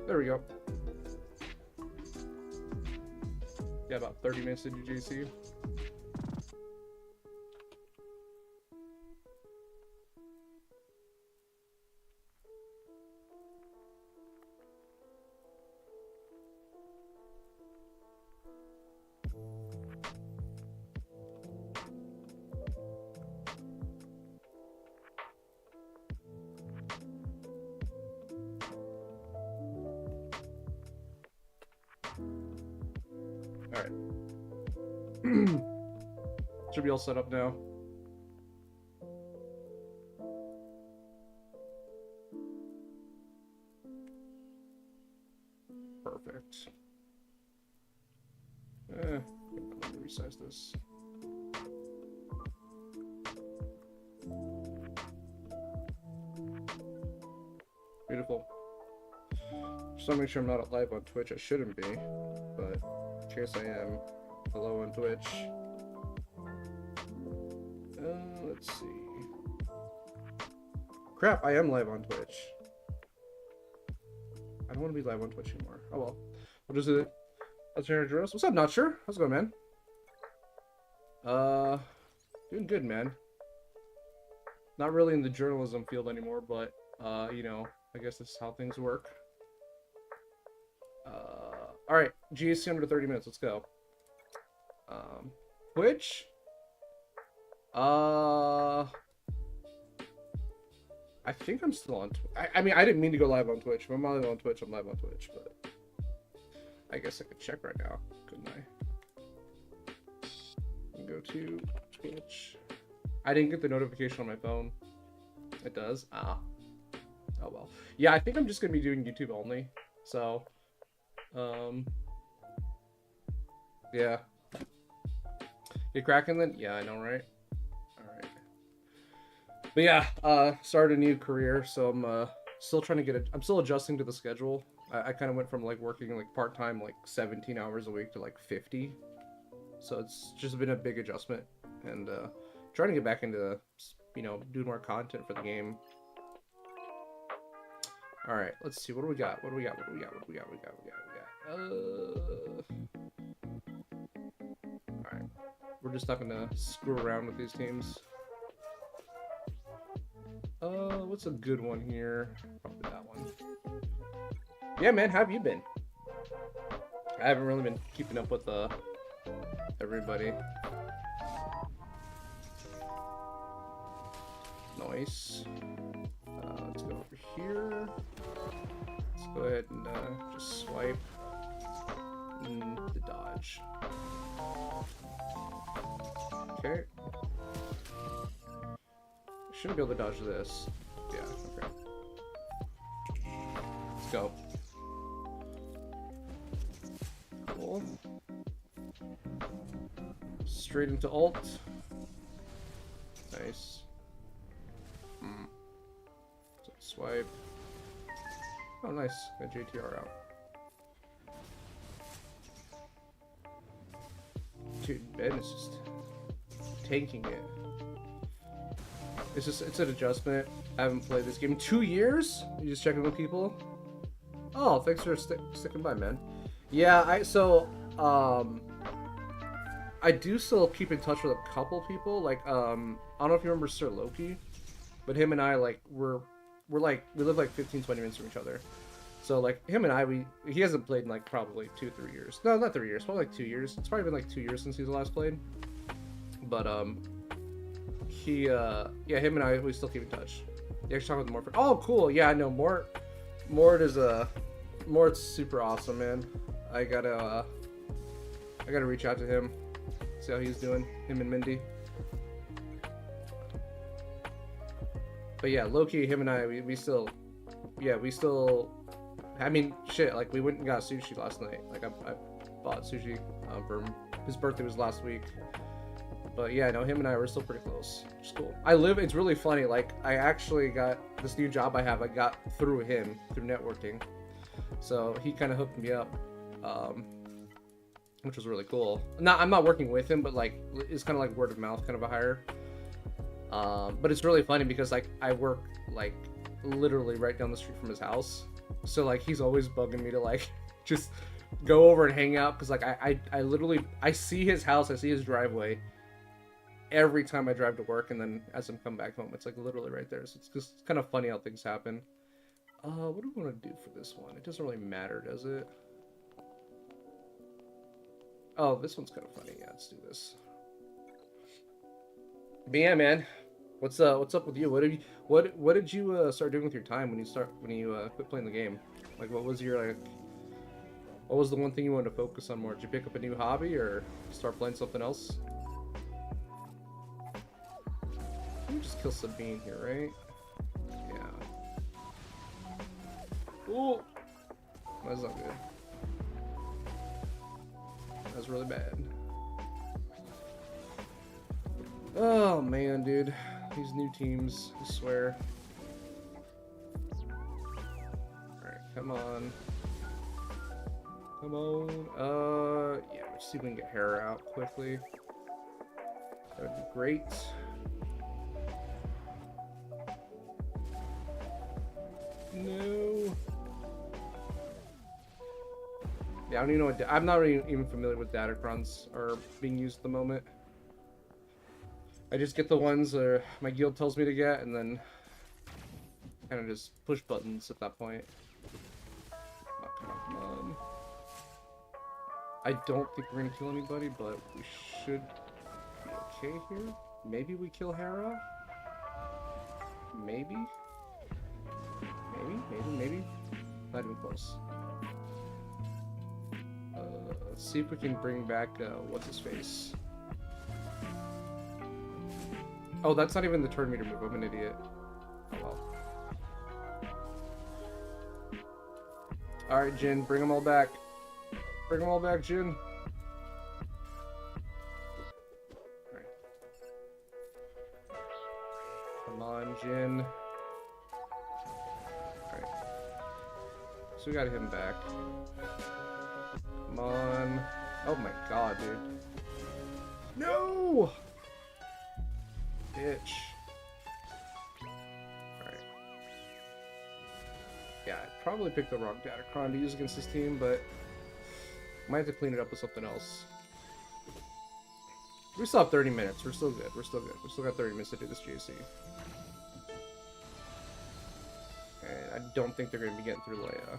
There we go. Yeah, about 30 minutes into GAC. Alright. Should be all set up now. Perfect. Let me resize this. Beautiful. Just want to make sure I'm not live on Twitch. I shouldn't be, but in case I am, hello on Twitch. Let's see. Crap, I am live on Twitch. I don't want to be live on Twitch anymore. Oh well. We'll just do it. What's up, Not Sure? How's it going, man? Doing good, man. Not really in the journalism field anymore, but you know, I guess this is how things work. Alright, GAC under 30 minutes, let's go. Twitch? I think I'm still on Twitch. I mean, I didn't mean to go live on Twitch. If I'm live on Twitch, I'm live on Twitch, but I guess I could check right now, couldn't I? Go to Twitch. I didn't get the notification on my phone. It does? Ah. Oh well. Yeah, I think I'm just gonna be doing YouTube only. So, yeah. You cracking then? Yeah, I know, right? Alright. But yeah, started a new career, so I'm still trying to get it. I'm still adjusting to the schedule. I kind of went from like working like part-time like 17 hours a week to like 50. So it's just been a big adjustment, and trying to get back into, you know, doing more content for the game. All right, let's see. What do we got? What do we got? What do we got? What do we got? All right, we're just not gonna screw around with these teams. What's a good one here? Probably that one. Yeah, man, how have you been? I haven't really been keeping up with everybody. Nice. Let's go over here. Let's go ahead and just swipe the dodge. Okay. Shouldn't be able to dodge this. Yeah, okay. Let's go. Cool. Straight into ult. Nice. So swipe. Oh, nice. Got JTR out. Dude, Ben is just tanking it. It's an adjustment. I haven't played this game in 2 years. You just checking with people. Oh, thanks for sticking by, man. Yeah, I do still keep in touch with a couple people. Like, I don't know if you remember Sir Loki, but him and I, like, we live like 15-20 minutes from each other. So like him and I, he hasn't played in like probably 2-3 years. No, not 3 years, probably like 2 years. It's probably been like 2 years since he's last played. But yeah, him and I, we still keep in touch. You actually talking with Mort. Oh, cool. Yeah, I know Mort. Mort's super awesome, man. I gotta reach out to him, see how he's doing. Him and Mindy. But yeah, Loki, him and I, we still. I mean, shit. Like we went and got sushi last night. Like I bought sushi for him. His birthday was last week. But yeah, no, him and I were still pretty close. Which is cool. It's really funny. Like I actually got this new job I got through him, through networking. So he kind of hooked me up, which was really cool. I'm not working with him, but like it's kind of like word of mouth kind of a hire. But it's really funny because like I work like literally right down the street from his house, So like he's always bugging me to like just go over and hang out, because like I literally I see his house, I see his driveway every time I drive to work, and then as I'm coming back home, it's like literally right there. So it's just kind of funny how things happen. What do we want to do for this one? It doesn't really matter, does it? Oh, this one's kind of funny. Yeah, let's do this. But yeah, man, what's up with you? What did you start doing with your time when you quit playing the game? Like, what was your like? What was the one thing you wanted to focus on more? Did you pick up a new hobby or start playing something else? Let me just kill Sabine here, right? Yeah. Ooh, that's not good. That's really bad. Oh man, dude, these new teams, I swear. Alright, come on. Come on. Yeah, let's see if we can get Hera out quickly. That would be great. No. Yeah, I don't even know what. I'm not really even familiar with datacrons are being used at the moment. I just get the ones my guild tells me to get, and then kind of just push buttons at that point. Oh, come on. I don't think we're gonna kill anybody, but we should be okay here. Maybe we kill Hera? Maybe? Maybe? Not even close. Let's see if we can bring back, what's-his-face? Oh, that's not even the turn meter move. I'm an idiot. Oh well. Alright, Jin, bring them all back. Bring them all back, Jin. Alright. Come on, Jin. Alright. So we got him back. Come on. Oh my god, dude. No! Bitch. Alright. Yeah, I probably picked the wrong Datacron to use against this team, but might have to clean it up with something else. We still have 30 minutes. We're still good. We're still good. We still got 30 minutes to do this GAC. And I don't think they're going to be getting through Leia.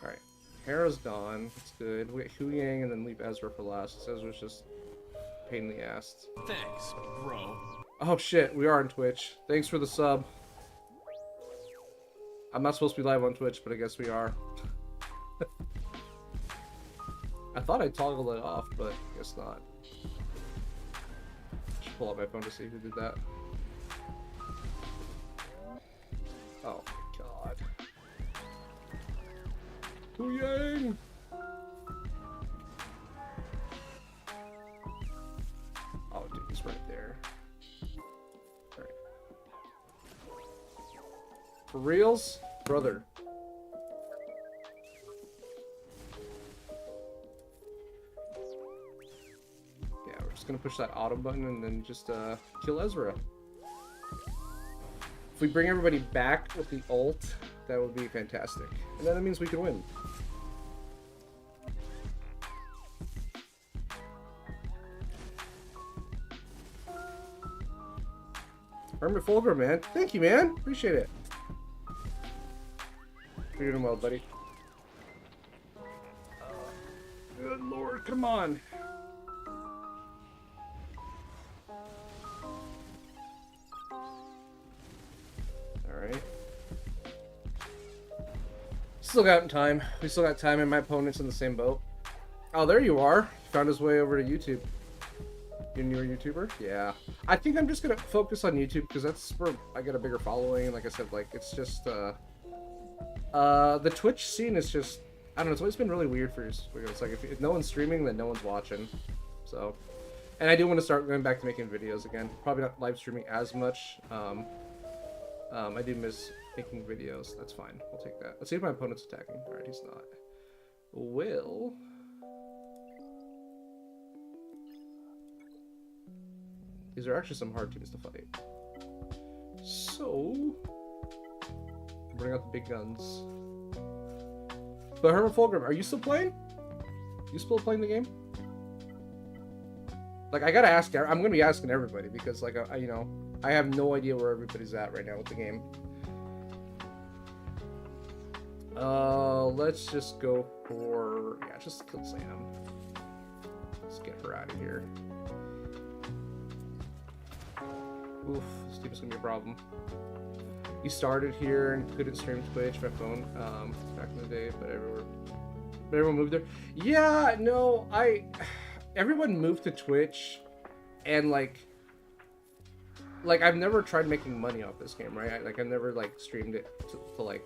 Alright. Hera's gone. That's good. We get Hu Yang and then leave Ezra for last. Ezra's just a pain in the ass. Thanks, bro. Oh shit, we are on Twitch. Thanks for the sub. I'm not supposed to be live on Twitch, but I guess we are. I thought I toggled it off, but I guess not. Just pull up my phone to see who did that. Oh my god. Hu Yang! Oh dude, he's right there. Alright. For reals? Brother. Gonna push that auto button and then just kill Ezra. If we bring everybody back with the ult, that would be fantastic. And then that means we can win. Hermit Fulgrim, man. Thank you, man. Appreciate it. You're doing well, buddy. Good lord, come on. Alright. Still got time. We still got time, and my opponent's in the same boat. Oh, there you are. Found his way over to YouTube. You a newer YouTuber? Yeah. I think I'm just gonna focus on YouTube because that's where I get a bigger following. And like I said, like it's just the Twitch scene is just, I don't know. It's always been really weird for us. It's like if no one's streaming, then no one's watching. So, and I do want to start going back to making videos again. Probably not live streaming as much. I do miss making videos. That's fine. We'll take that. Let's see if my opponent's attacking. Alright, he's not. Will. These are actually some hard teams to fight. So, Bring out the big guns. But Herman Fulgrim, are you still playing? You still playing the game? Like, I gotta ask. I'm gonna be asking everybody because, like, you know, I have no idea where everybody's at right now with the game. Let's just go for, yeah, just kill Sam. Let's get her out of here. Oof, this team is gonna be a problem. You started here and couldn't stream Twitch by phone back in the day, but everyone moved there. Yeah, no, everyone moved to Twitch, and like I've never tried making money off this game, right? I've never like streamed it to like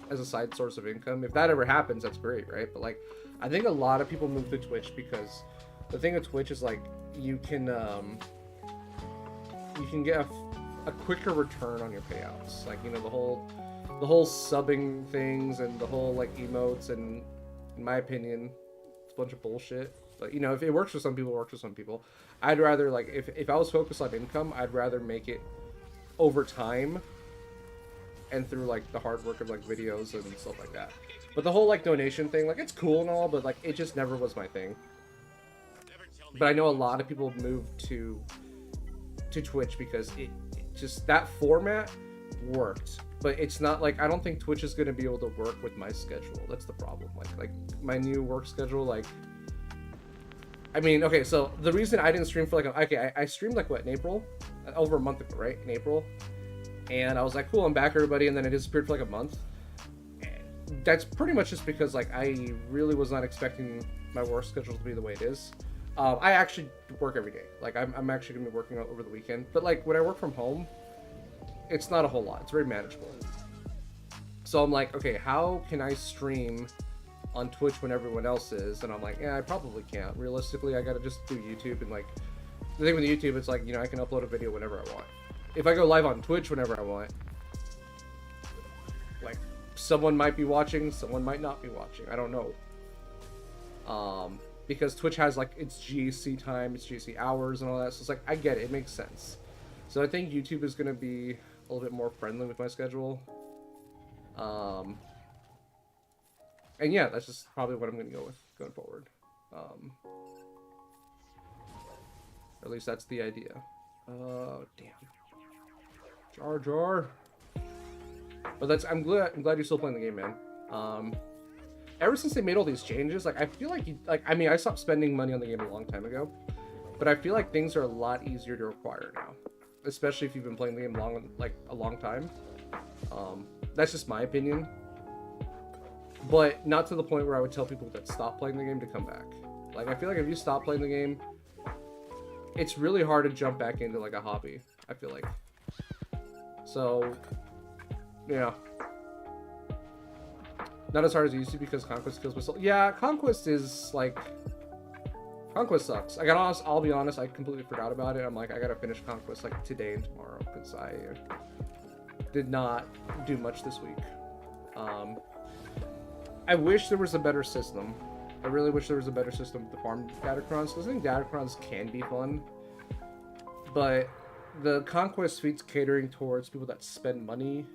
as a side source of income. If that ever happens, that's great, right? But like, I think a lot of people move to Twitch because the thing with Twitch is like you can get a quicker return on your payouts. Like, you know, the whole subbing things and the whole like emotes, and in my opinion, it's a bunch of bullshit. But you know, if it works for some people, it works for some people. I'd rather, like, if I was focused on income, I'd rather make it over time and through like the hard work of like videos and stuff like that. But the whole like donation thing, like, it's cool and all, but like it just never was my thing. But I know a lot of people moved to Twitch because it just, that format worked. But it's not like, I don't think Twitch is going to be able to work with my schedule. That's the problem. Like my new work schedule, like, I mean, okay, so the reason I didn't stream for like, okay, I streamed like what, in April? Over a month ago, right? In April. And I was like, cool, I'm back, everybody, and then it disappeared for like a month. And that's pretty much just because like I really was not expecting my work schedule to be the way it is. I actually work every day. Like, I'm actually gonna be working out over the weekend. But like when I work from home, it's not a whole lot. It's very manageable. So I'm like, okay, how can I stream on Twitch when everyone else is? And I'm like, yeah, I probably can't. Realistically, I gotta just do YouTube. And like, the thing with YouTube, it's like, you know, I can upload a video whenever I want. If I go live on Twitch whenever I want, like, someone might be watching, someone might not be watching. I don't know. Because Twitch has like its GAC time, its GAC hours and all that. So it's like, I get it. It makes sense. So I think YouTube is going to be a little bit more friendly with my schedule. And yeah, that's just probably what I'm going to go with going forward. Or at least that's the idea. Damn. Jar Jar. But that's, I'm glad you're still playing the game, man. Ever since they made all these changes, like, I feel like I mean, I stopped spending money on the game a long time ago, but I feel like things are a lot easier to acquire now, especially if you've been playing the game a long time. That's just my opinion, but not to the point where I would tell people that stop playing the game to come back. Like, I feel like if you stop playing the game, it's really hard to jump back into like a hobby, I feel like. So, yeah. Not as hard as it used to because Conquest kills my soul. Yeah, Conquest is like, Conquest sucks. I'll be honest, I completely forgot about it. I'm like, I gotta finish Conquest like today and tomorrow because I did not do much this week. I wish there was a better system. I really wish there was a better system with the farm Datacrons, because I think Datacrons can be fun, but the Conquest feat's catering towards people that spend money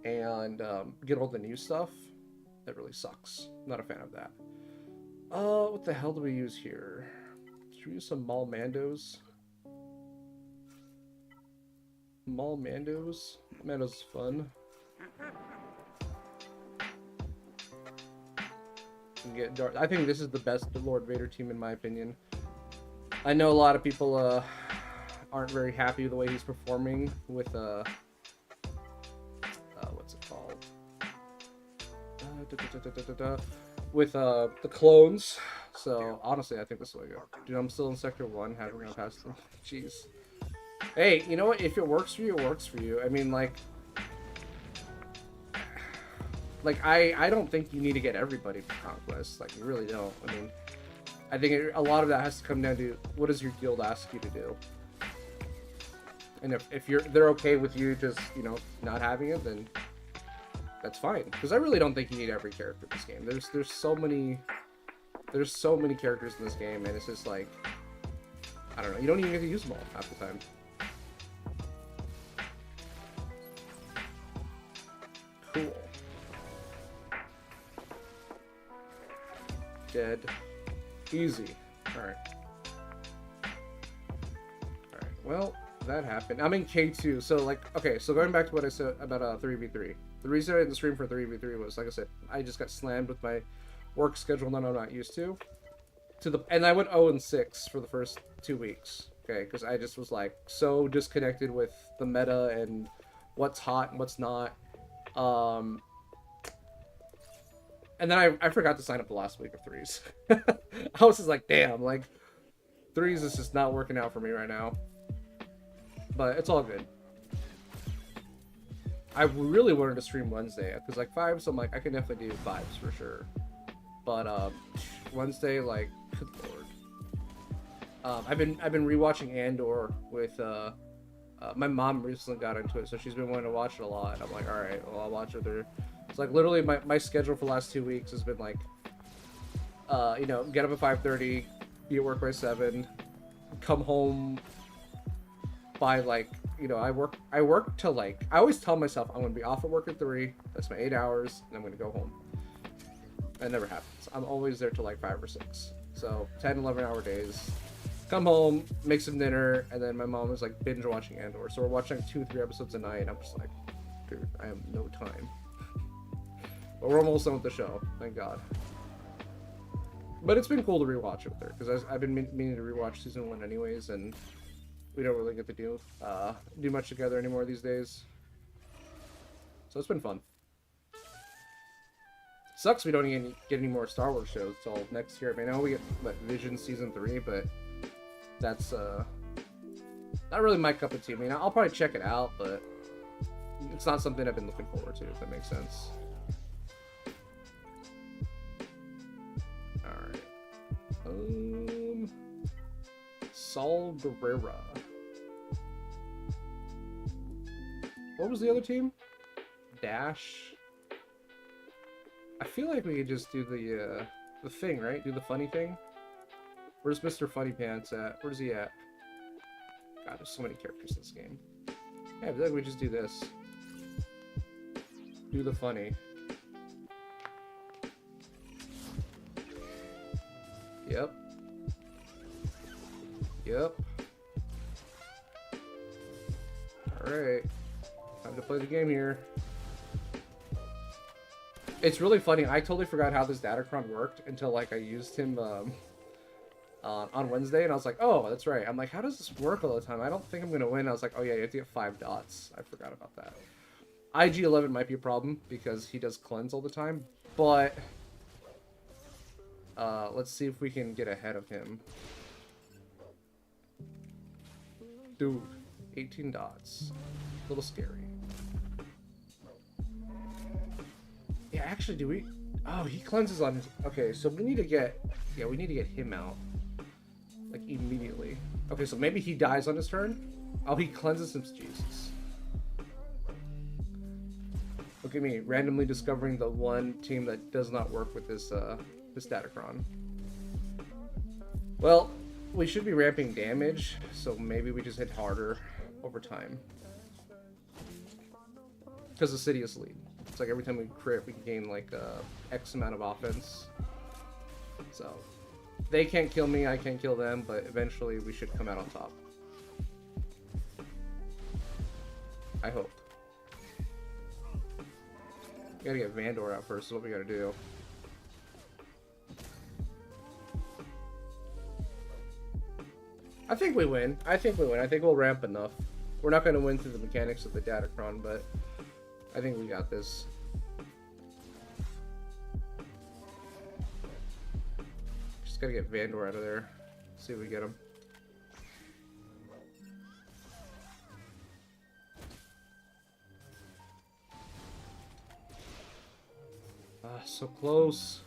and get all the new stuff. That really sucks. Not a fan of that. What the hell do we use here? Should we use some Mall Mandos? Mall Mandos? Mandos is fun. And get dark. I think this is the best Lord Vader team in my opinion. I know a lot of people aren't very happy with the way he's performing with what's it called? With the clones. So honestly, I think this is the way to go. Dude, I'm still in Sector 1, having no past them. Jeez. Hey, you know what? If it works for you, it works for you. I mean, like I don't think you need to get everybody for Conquest. Like, you really don't. I mean, I think a lot of that has to come down to what does your guild ask you to do. And if they're okay with you just, you know, not having it, then that's fine. Because I really don't think you need every character in this game. There's so many characters in this game, and it's just like, I don't know, you don't even get to use them all half the time. Dead. Easy. Alright. Alright, well, that happened. I'm in K2, so like, okay, so going back to what I said about 3v3. The reason I didn't stream for 3v3 was, like I said, I just got slammed with my work schedule that I'm not used to. And I went 0-6 for the first 2 weeks, okay, because I just was like so disconnected with the meta and what's hot and what's not. And then I forgot to sign up the last week of threes. I was just like, damn, like threes is just not working out for me right now. But it's all good. I really wanted to stream Wednesday because like fives, I'm like I can definitely do fives for sure. But Wednesday, like, good lord. I've been rewatching Andor with my mom recently got into it, so she's been wanting to watch it a lot. I'm like, all right, well, I'll watch it there. It's like literally my schedule for the last 2 weeks has been like, you know, get up at 5:30, be at work by 7, come home by like, you know, I work till like, I always tell myself I'm gonna be off at work at 3. That's my 8 hours, and I'm gonna go home. That never happens. I'm always there till like 5 or 6. So 10, 11-hour days. Come home, make some dinner, and then my mom is like binge watching Andor. So we're watching 2-3 episodes a night, and I'm just like, dude, I have no time. But we're almost done with the show, thank God. But it's been cool to rewatch it with her because I've been meaning to rewatch season 1 anyways, and we don't really get to do much together anymore these days. So it's been fun. Sucks we don't even get any more Star Wars shows till next year. I mean, I know we get Vision season 3, but that's not really my cup of tea. I mean, I'll probably check it out, but it's not something I've been looking forward to, if that makes sense. Alright. Saul Guerrera. What was the other team? Dash. I feel like we could just do the thing, right? Do the funny thing. Where's Mr. Funny Pants at? Where's he at? God, there's so many characters in this game. Yeah, I feel like we just do this. Do the funny. Yep. Yep. Alright. Time to play the game here. It's really funny. I totally forgot how this Datacron worked until like I used him on Wednesday, and I was like, oh, that's right. I'm like, how does this work all the time? I don't think I'm gonna win. I was like, oh yeah, you have to get 5 dots. I forgot about that. IG-11 might be a problem because he does cleanse all the time, but let's see if we can get ahead of him. Dude, 18 dots. A little scary. Yeah, actually, do we? Oh, he cleanses on his... Okay, so we need to get... Yeah, we need to get him out. Like, immediately. Okay, so maybe he dies on his turn? Oh, he cleanses him. Jesus. Look at me, randomly discovering the one team that does not work with this Datacron. Well, we should be ramping damage, so maybe we just hit harder over time. Because the city is lead. It's like every time we crit, we can gain like X amount of offense. So they can't kill me, I can't kill them, but eventually we should come out on top. I hope. We gotta get Vandor out first, is what we gotta do. I think we win. I think we win. I think we'll ramp enough. We're not gonna win through the mechanics of the Datacron, but I think we got this. Just gotta get Vandor out of there. See if we get him. Ah, so close.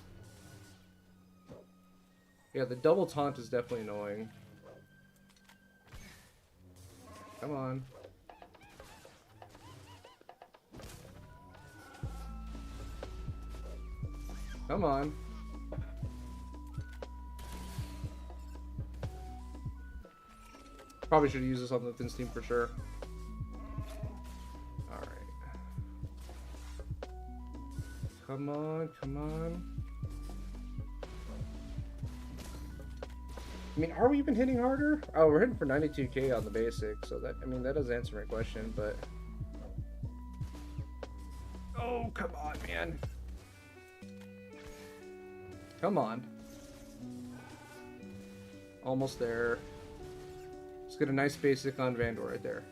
Yeah, the double taunt is definitely annoying. Come on. Come on. Probably should use this on the thin steam for sure. Alright. Come on, come on. I mean, are we even hitting harder? Oh, we're hitting for 92k on the basic, so that, I mean, that does answer my question, but... Oh, come on, man. Come on. Almost there. Let's get a nice basic on Vandor right there.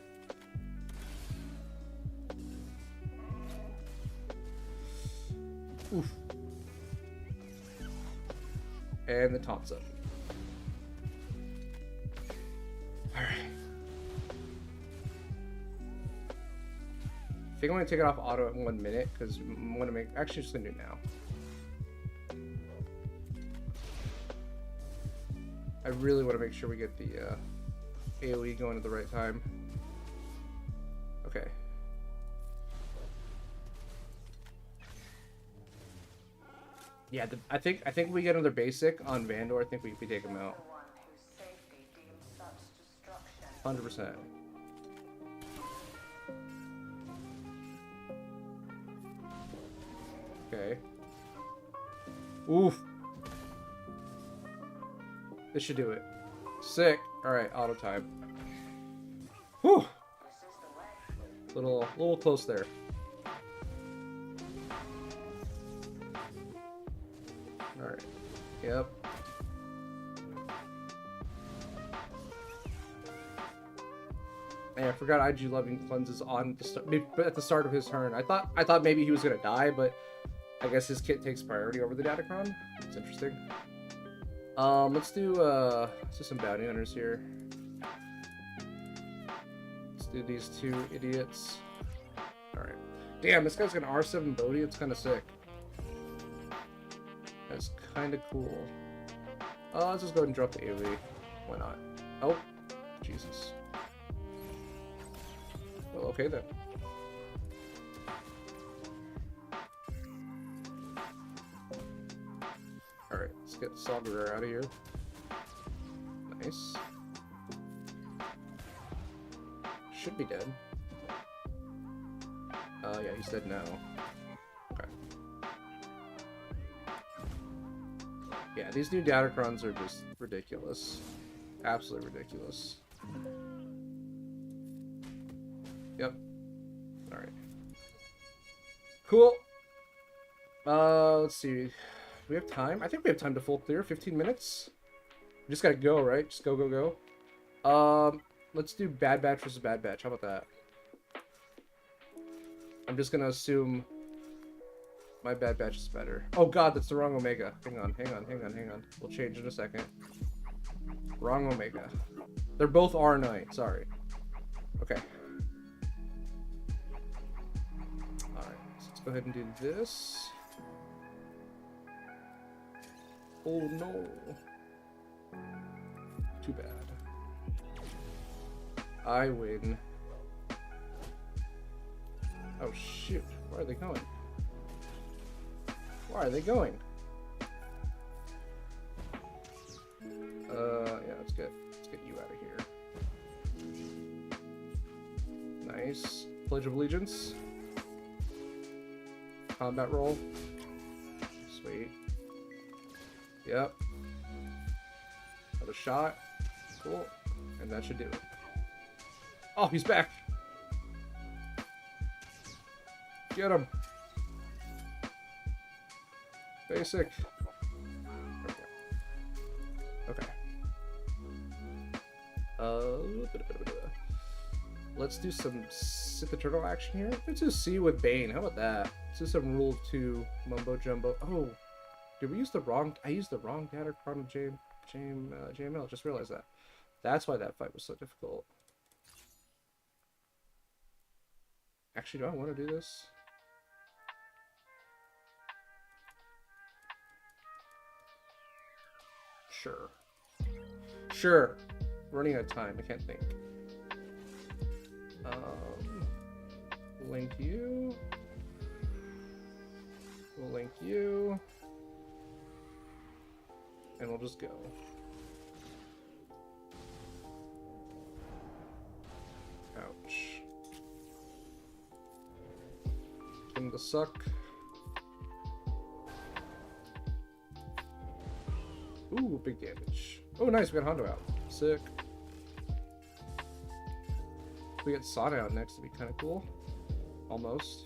Oof. And the taunts up. Alright. I think I'm going to take it off auto at 1 minute because I'm going to make... Actually, just going to do it now. I really want to make sure we get the AoE going at the right time. Okay. Yeah, I think we get another basic on Vandor. I think we take him out. 100%. Okay. Oof. This should do it. Sick. Alright, auto time. Whew. Little close there. Alright. Yep. Man, I forgot IG Loving Cleanses on at the start of his turn. I thought maybe he was gonna die, but I guess his kit takes priority over the Datacron. It's interesting. Let's do some bounty hunters here. Let's do these two idiots. Alright. Damn, this guy's got an R7 Bodhi. It's kind of sick. That's kind of cool. Let's just go ahead and drop the AoE. Why not? Oh, Jesus. Well, okay then. Alright, let's get Sagar out of here. Nice. Should be dead. Yeah, he's dead now. Okay. Yeah, these new Datacrons are just ridiculous. Absolutely ridiculous. Yep. Alright. Cool. Let's see. Do we have time? I think we have time to full clear. 15 minutes? We just gotta go, right? Just go, go, go. Let's do Bad Batch versus Bad Batch. How about that? I'm just gonna assume my Bad Batch is better. Oh god, that's the wrong Omega. Hang on, hang on, hang on, hang on. We'll change in a second. Wrong Omega. They're both R9. Sorry. Okay. Alright, so let's go ahead and do this. Oh no. Too bad. I win. Oh shoot. Where are they going? Why are they going? Yeah, let's get you out of here. Nice. Pledge of Allegiance. Combat roll. Sweet. Yep. Another shot. Cool. And that should do it. Oh, he's back. Get him. Basic. Okay. Let's do some Sith the Turtle action here. Let's do C with Bane. How about that? Let's do some Rule 2 Mumbo Jumbo. Oh, did we use the wrong? I used the wrong Datacron of JML. Just realized that. That's why that fight was so difficult. Actually, do I want to do this? Sure. Sure. Running out of time. I can't think. Link you. We'll link you. And we'll just go. Ouch. Him to suck. Ooh, big damage. Oh, nice. We got Hondo out. Sick. We get Sada out next. It'd be kind of cool. Almost.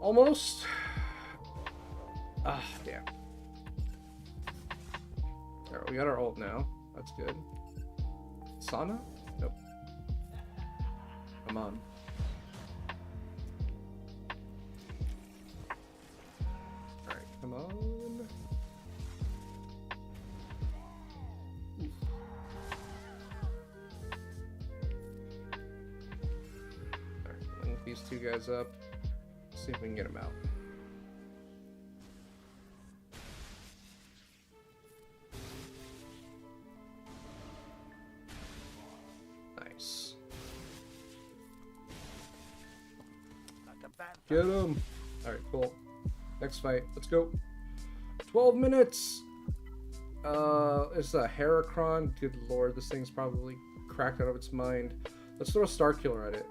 Almost. Ah, damn. Alright, we got our ult now. That's good. Sana? Nope. Come on. Alright, come on. Alright, link these two guys up. See if we can get them out. Nice. Get him! Alright, cool. Next fight. Let's go. 12 minutes! It's a Heracron. Good lord, this thing's probably cracked out of its mind. Let's throw a Star Killer at it.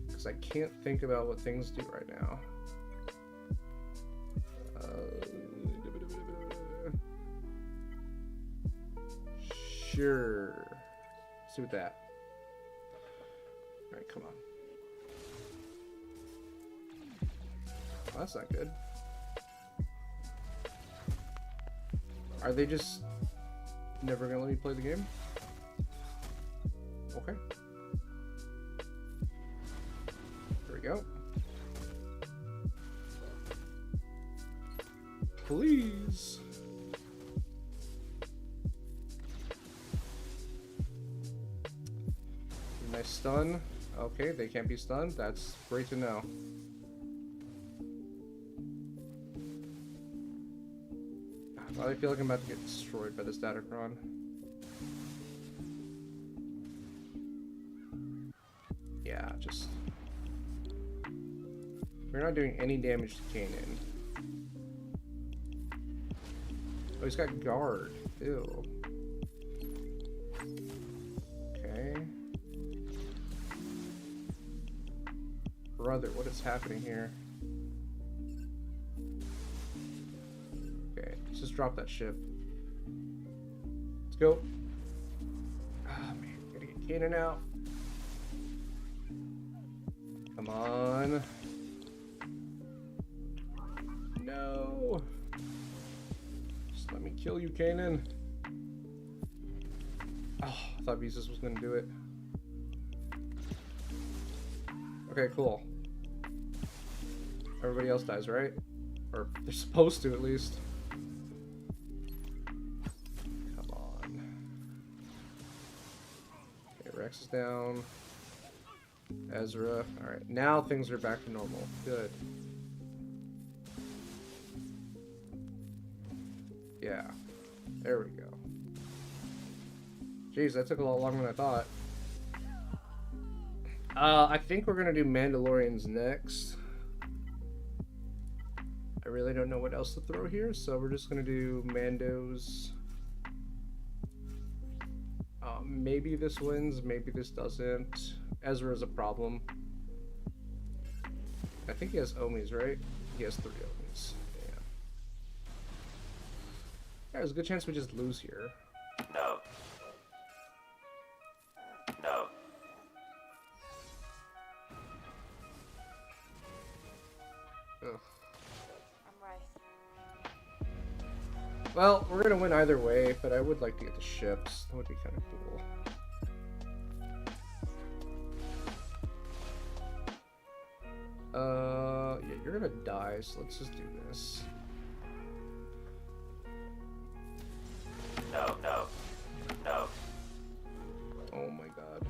Because I can't think about what things do right now. Sure. Let's do with that. Alright, come on. Oh, that's not good. Are they just never gonna let me play the game? Okay. There we go. Please. Nice stun. Okay, they can't be stunned. That's great to know. I feel like I'm about to get destroyed by this Datacron. Yeah, just... We're not doing any damage to Kanan. Oh, he's got guard. Ew. Okay. Brother, what is happening here? Okay, let's just drop that ship. Let's go. Ah, man, gotta get Kanan out. Come on. No. Just let me kill you, Kanan. Oh, I thought Visas was gonna do it. Okay, cool. Everybody else dies, right? Or they're supposed to, at least. Come on. Okay, Rex is down. Ezra. Alright, now things are back to normal. Good. Yeah. There we go. Jeez, that took a lot longer than I thought. I think we're gonna do Mandalorians next. I really don't know what else to throw here, so we're just gonna do Mandos. Maybe this wins, maybe this doesn't. Ezra's a problem. I think he has Omis, right? He has 3 Omis. Yeah. There's a good chance we just lose here. No. No. Ugh. I'm right. Well, we're gonna win either way, but I would like to get the ships. That would be kind of cool. Yeah, you're gonna die, so let's just do this. No, no, no. Oh my god.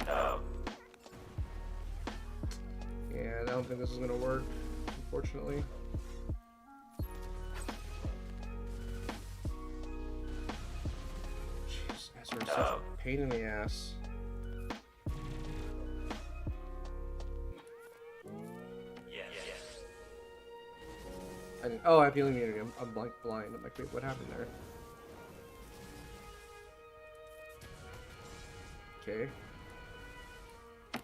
No. Yeah, I don't think this is gonna work, unfortunately. Jeez, Ezra is such a pain in the ass. Oh, I have healing immunity. I'm blind. I'm like, wait, what happened there? Okay.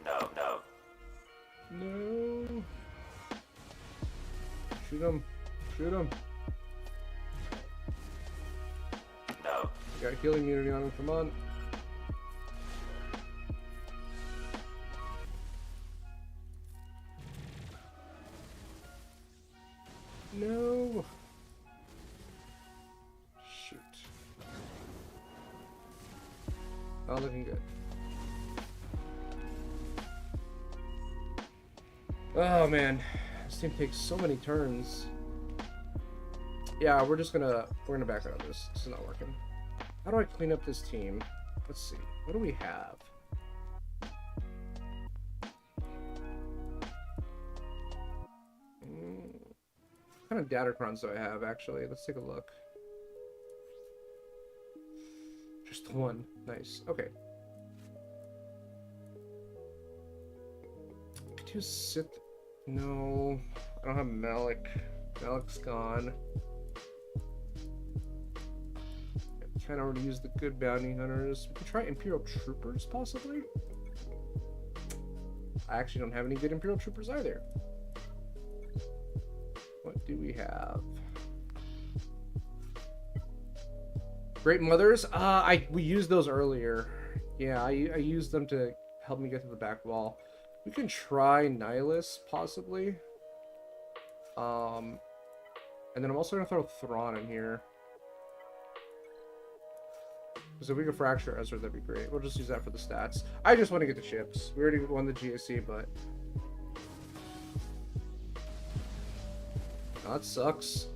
No, no. No. Shoot him. Shoot him. No. Got healing immunity on him. Come on. No. Shoot. Not looking good. Oh man, this team takes so many turns. Yeah, we're gonna back out of this. This is not working. How do I clean up this team? Let's see. What do we have? What kind of datacrons do I have actually? Let's take a look. Just one. Nice. Okay. Could you sit? No, I don't have Malik. Malik's gone. I kind of already used the good bounty hunters. We could try Imperial Troopers, possibly. I actually don't have any good Imperial Troopers either. What do we have? Great Mothers. We used those earlier. Yeah, I used them to help me get to the back wall. We can try Nihilus, possibly. And then I'm also gonna throw Thrawn in here. Because if we could fracture Ezra, that'd be great. We'll just use that for the stats. I just want to get the chips. We already won the GAC, but oh, that sucks.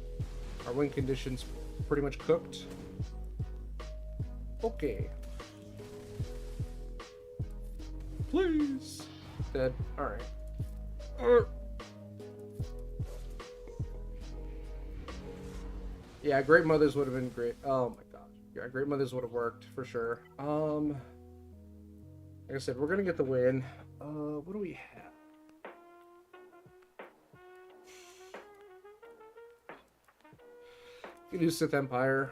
Our win condition's pretty much cooked. Okay. Please. Dead. Alright. Yeah, Great Mothers would have been great. Oh my god. Yeah, Great Mothers would have worked for sure. Like I said, we're gonna get the win. What do we have? We can do Sith Empire.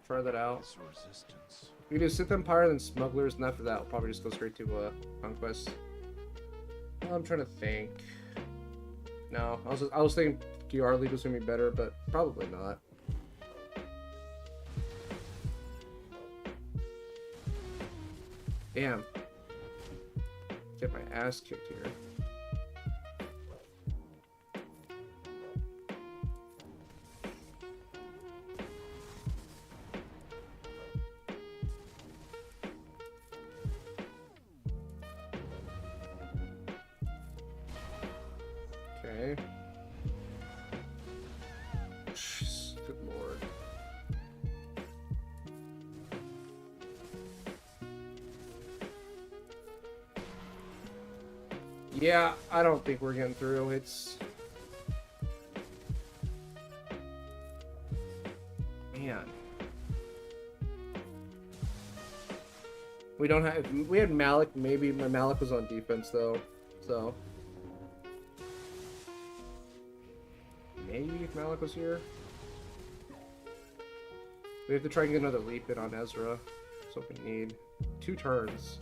Try that out. We can do Sith Empire, then Smugglers, and after that, we'll probably just go straight to Conquest. I'm trying to think. No, I was thinking GR lead was gonna be better, but probably not. Damn. Get my ass kicked here. Okay. Jeez, good lord. Yeah, I don't think we're getting through. It's... Man. We don't have... We had Malik, maybe. My Malik was on defense, though. So... Maybe if Malik was here. We have to try and get another leap in on Ezra. That's what we need. 2 turns.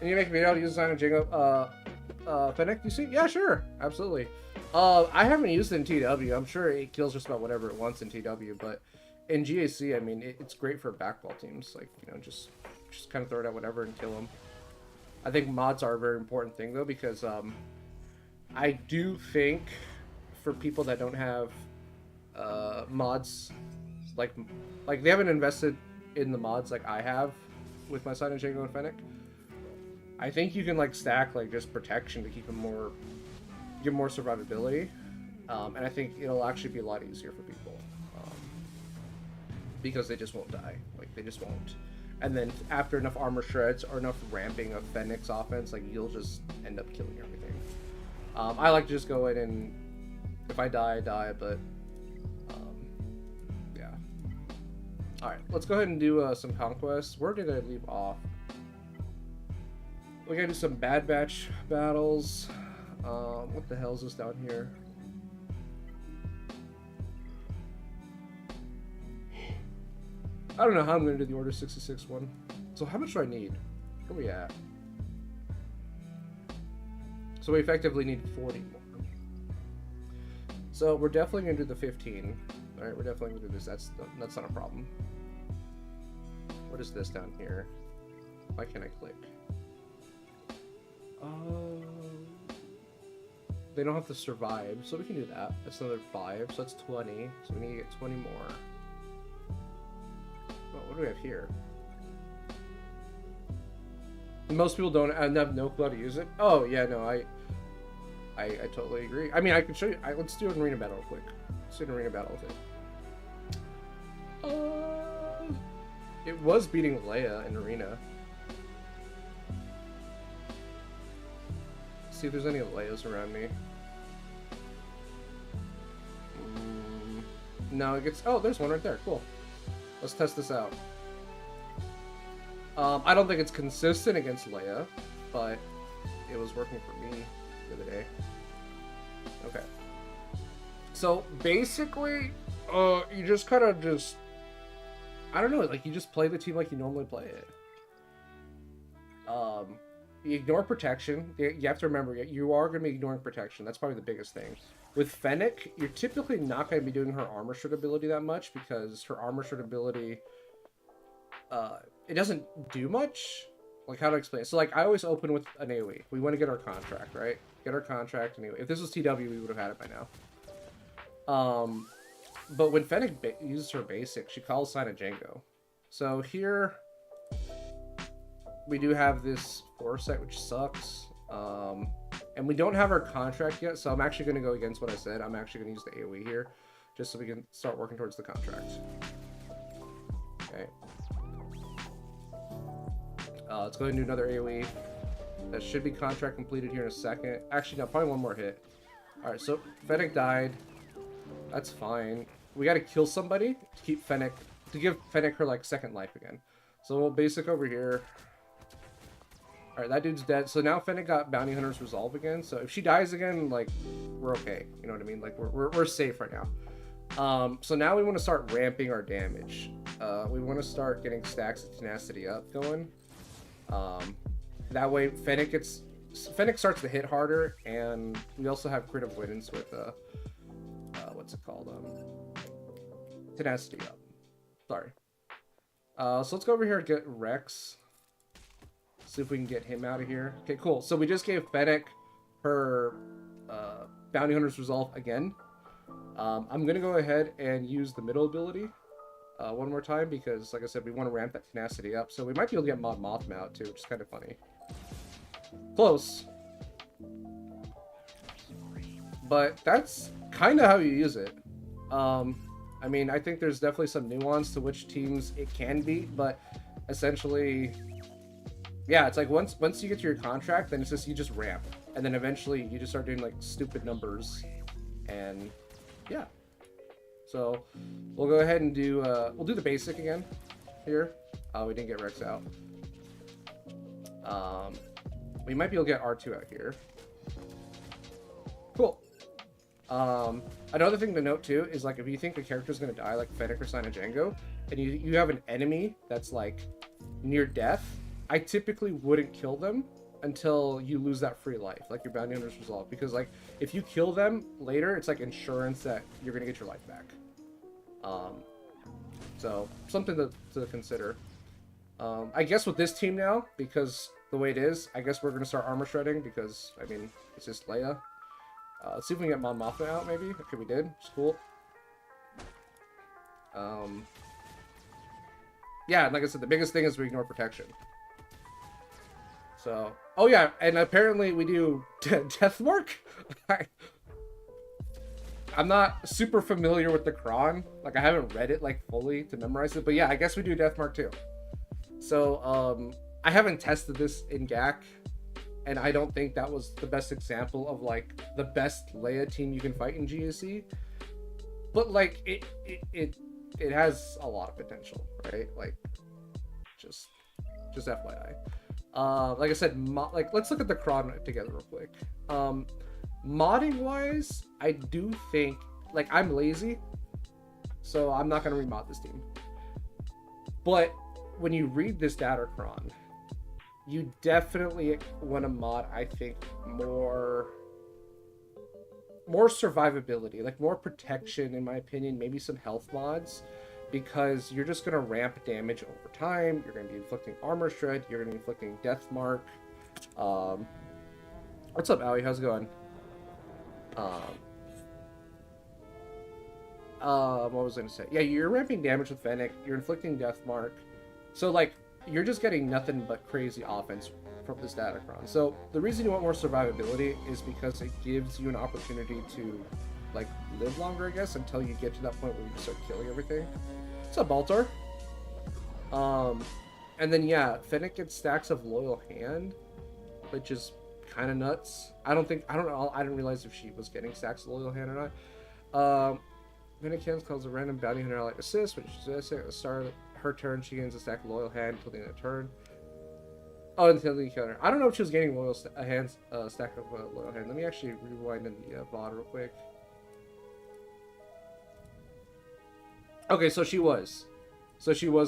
And you make a video to use design of Jango Fennec, you see? Yeah, sure. Absolutely. I haven't used it in TW. I'm sure it kills just about whatever it wants in TW, but in GAC, I mean, it's great for backball teams. Like, you know, just kind of throw it at whatever and kill them. I think mods are a very important thing, though, because I do think for people that don't have mods, like they haven't invested in the mods like I have with my side of Jango and Fennec, I think you can like stack like just protection to keep them more, give more survivability, and I think it'll actually be a lot easier for people because they just won't die, like they just won't. And then after enough armor shreds or enough ramping of Fennec's offense, like you'll just end up killing everything. I like to just go in and if I die, I die, but yeah. Alright, let's go ahead and do some conquests. Where did I leave off? We gotta do some Bad Batch battles. What the hell is this down here? I don't know how I'm gonna do the Order 66 one. So how much do I need? Where are we at? So So we effectively need 40 more. So we're definitely gonna do the 15. All right, we're definitely gonna do this. That's not a problem. What is this down here? Why can't I click? They don't have to survive, so we can do that. That's another 5, so that's 20. So we need to get 20 more. Oh, what do we have here? Most people don't have no clue how to use it. Oh yeah, no, I totally agree. I mean, I can show you. Let's do an arena battle real quick. Let's do an arena battle with it. It was beating Leia in arena. See if there's any Leias around me. No, it gets. Oh, there's one right there. Cool. Let's test this out. I don't think it's consistent against Leia, but it was working for me the other day. Okay. So basically, you just kind of just, I don't know, like you just play the team like you normally play it. You ignore protection. You have to remember, you are going to be ignoring protection. That's probably the biggest thing. With Fennec, you're typically not going to be doing her armor shred ability that much because her armor shred ability, it doesn't do much. Like, how to explain it? So, like, I always open with an AoE. We want to get our contract, right? Get our contract anyway. If this was TW, we would have had it by now. But when Fennec uses her basic, she calls Sign of Django. So here, we do have this foresight, which sucks. And we don't have our contract yet, so I'm actually going to go against what I said. I'm actually going to use the AoE here, just so we can start working towards the contract. Okay. Let's go ahead and do another AoE. That should be contract completed here in a second. Actually, no, probably one more hit. Alright, so Fennec died. That's fine. We gotta kill somebody to keep Fennec, to give Fennec her, like, second life again. So we'll basic over here. Alright, that dude's dead. So now Fennec got Bounty Hunter's Resolve again. So if she dies again, like, we're okay. You know what I mean? Like, we're safe right now. So now we want to start ramping our damage. We want to start getting stacks of tenacity up going. That way Fennec starts to hit harder, and we also have crit avoidance with what's it called? Tenacity up. Sorry. So let's go over here and get Rex. See if we can get him out of here. Okay, cool. So we just gave Fennec her Bounty Hunter's Resolve again. I'm gonna go ahead and use the middle ability one more time because, like I said, we want to ramp that tenacity up. So we might be able to get Mod Mothma out too, which is kind of funny. Close. But that's kind of how you use it. I mean, I think there's definitely some nuance to which teams it can beat, but essentially, yeah, it's like once you get to your contract, then it's just, you just ramp. And then eventually you just start doing like stupid numbers. And yeah. So we'll go ahead and do, we'll do the basic again here. We didn't get Rex out. We might be able to get R2 out here. Cool. Another thing to note too is, like, if you think a character is going to die, like Fennec or Sign of Django, and you have an enemy that's like near death, I typically wouldn't kill them until you lose that free life, like your Bounty Hunter's Resolve, because like if you kill them later, it's like insurance that you're going to get your life back. So something to consider. I guess with this team now, because the way it is, I guess we're going to start armor shredding because, I mean, it's just Leia. Let's see if we can get Mon Mothma out, maybe. Okay, we did. It's cool. Yeah, like I said, the biggest thing is we ignore protection. So, oh yeah, and apparently we do Death Mark. I'm not super familiar with the Cron. Like, I haven't read it like fully to memorize it, but yeah, I guess we do Death Mark too. So, I haven't tested this in GAC, and I don't think that was the best example of like the best Leia team you can fight in GAC. But like it has a lot of potential, right? Like, just FYI. Like I said, like, let's look at the Cron together real quick. Modding wise, I do think, like, I'm lazy, so I'm not gonna remod this team. But when you read this Datacron, you definitely want to mod, I think, more survivability, like more protection, in my opinion, maybe some health mods, because you're just going to ramp damage over time. You're going to be inflicting armor shred, you're going to be inflicting death mark. What's up, Owie? How's it going? What was I going to say? Yeah, you're ramping damage with Fennec, you're inflicting death mark, so like you're just getting nothing but crazy offense from this Datacron. So the reason you want more survivability is because it gives you an opportunity to like live longer, I guess, until you get to that point where you start killing everything. What's up, Baltar? And then yeah, Fennec gets stacks of Loyal Hand, which is kind of nuts. I don't know. I didn't realize if she was getting stacks of Loyal Hand or not. Fennec calls a random bounty hunter like assist, which is at the start of her turn. She gains a stack of Loyal Hand until the end of the turn. Oh, until the killer. I don't know if she was getting loyal stack of Loyal Hand. Let me actually rewind in the VOD real quick. Okay, so she was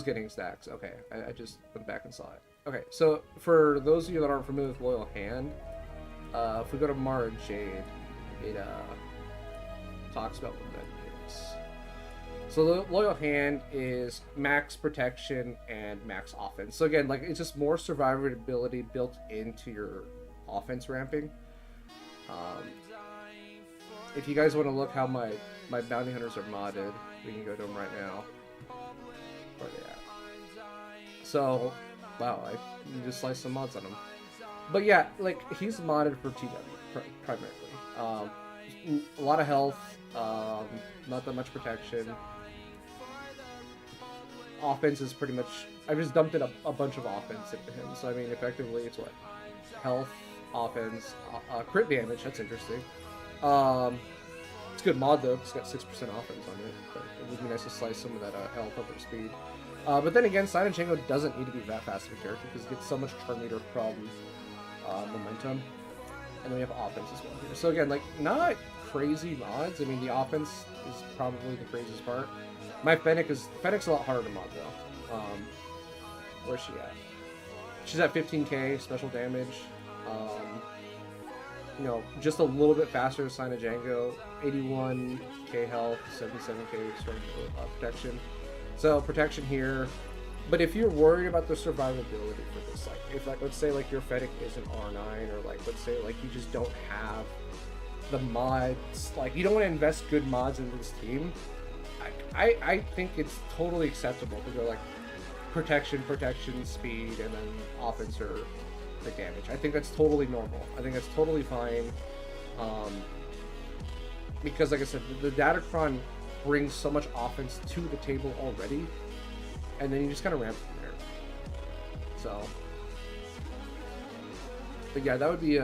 getting stacks. Okay, I just went back and saw it. Okay, so for those of you that aren't familiar with Loyal Hand, if we go to Mara Jade, it talks about what that is. So the Loyal Hand is max protection and max offense. So again, like it's just more survivability built into your offense ramping. If you guys want to look how my bounty hunters are modded, we can go to them right now. Where are they at? So, wow, I just sliced some mods on him. But yeah, like he's modded for TW primarily. A lot of health, not that much protection. Offense is pretty much, I just dumped in a bunch of offense into him. So I mean, effectively, it's what? Health, offense, crit damage. That's interesting. It's a good mod though. It's got 6% offense on it. But it would be nice to slice some of that health over speed. But then again, Silent Django doesn't need to be that fast of a character because it gets so much turn meter from momentum. And then we have offense as well here. So again, like not crazy mods. I mean, the offense is probably the craziest part. My Fennec's a lot harder to mod though. Where's she at? She's at 15k special damage. You know, just a little bit faster to Sign of Django. 81k health, 77k protection. So protection here. But if you're worried about the survivability for this, like if like let's say like your Fennec is an R9, or like let's say like you just don't have the mods, like you don't want to invest good mods into this team, I think it's totally acceptable to go like protection, speed, and then offense or the damage. I think that's totally normal. I think that's totally fine. Because like I said, the Datacron brings so much offense to the table already, and then you just kind of ramp from there. So, but yeah, that would be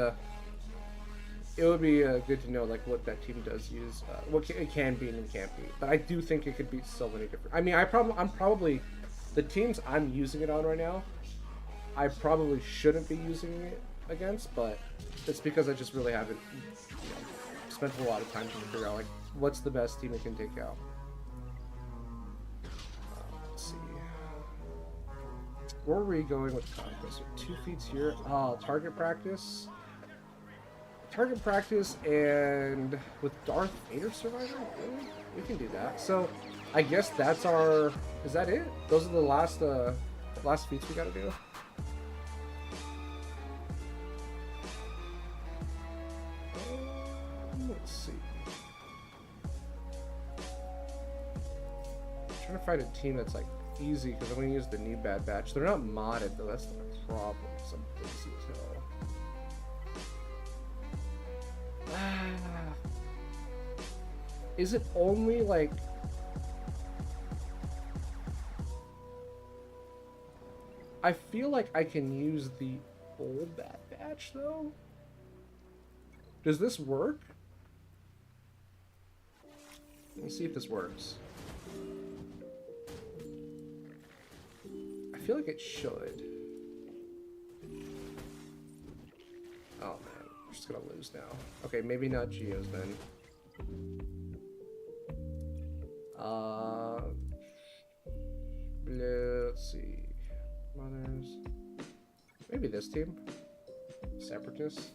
it would be good to know like what that team does use, what it can be and can't be. But I do think it could be so many different. I mean, I'm probably the teams I'm using it on right now, I probably shouldn't be using it against, but it's because I just really haven't, spent a lot of time trying to figure out like what's the best team it can take out. Let's see. Where are we going with Conquest? 2 feats here. Target practice. Target practice and with Darth Vader survivor? Really? We can do that. So I guess that's our, is that it? Those are the last feats we gotta do. Let's see. I'm trying to find a team that's like easy because I'm gonna use the new Bad Batch. They're not modded though, that's the problem. Some easy as hell. Is it only like I feel like I can use the old Bad Batch though? Does this work? Let me see if this works. I feel like it should. Oh man, we're just gonna lose now. Okay, maybe not Geos then. Let's see. Mothers. Maybe this team. Separatists.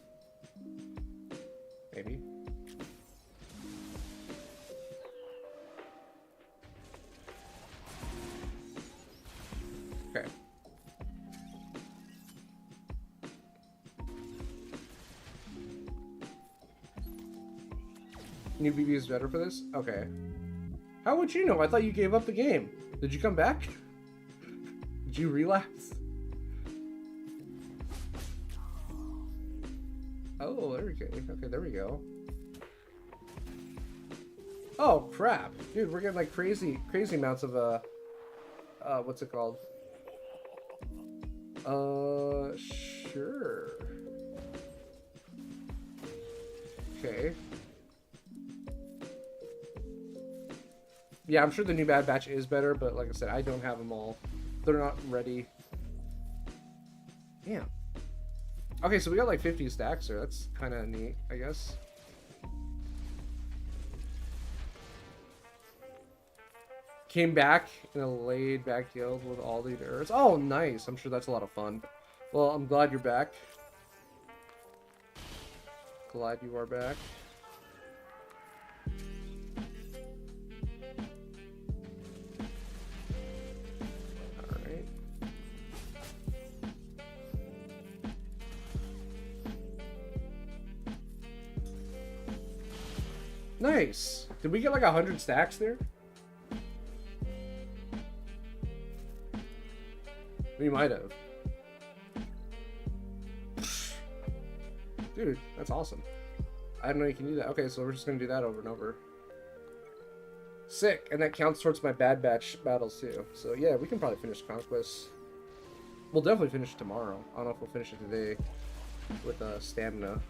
Maybe. Okay. New BB is better for this? Okay. How would you know? I thought you gave up the game. Did you come back? Did you relapse? Oh, there we go. Okay, there we go. Oh, crap. Dude, we're getting like crazy amounts of, what's it called? Sure. Okay. Yeah, I'm sure the new Bad Batch is better, but like I said, I don't have them all. They're not ready. Damn. Okay, so we got like 50 stacks there. That's kind of neat, I guess. Came back in a laid back guild with all the nerds. Oh, nice. I'm sure that's a lot of fun. Well, I'm glad you're back. Glad you are back. Alright. Nice. Did we get like 100 stacks there? We might have. Dude, that's awesome. I didn't know you can do that. Okay, so we're just gonna do that over and over. Sick, and that counts towards my Bad Batch battles too. So yeah, we can probably finish Conquest. We'll definitely finish it tomorrow. I don't know if we'll finish it today with stamina.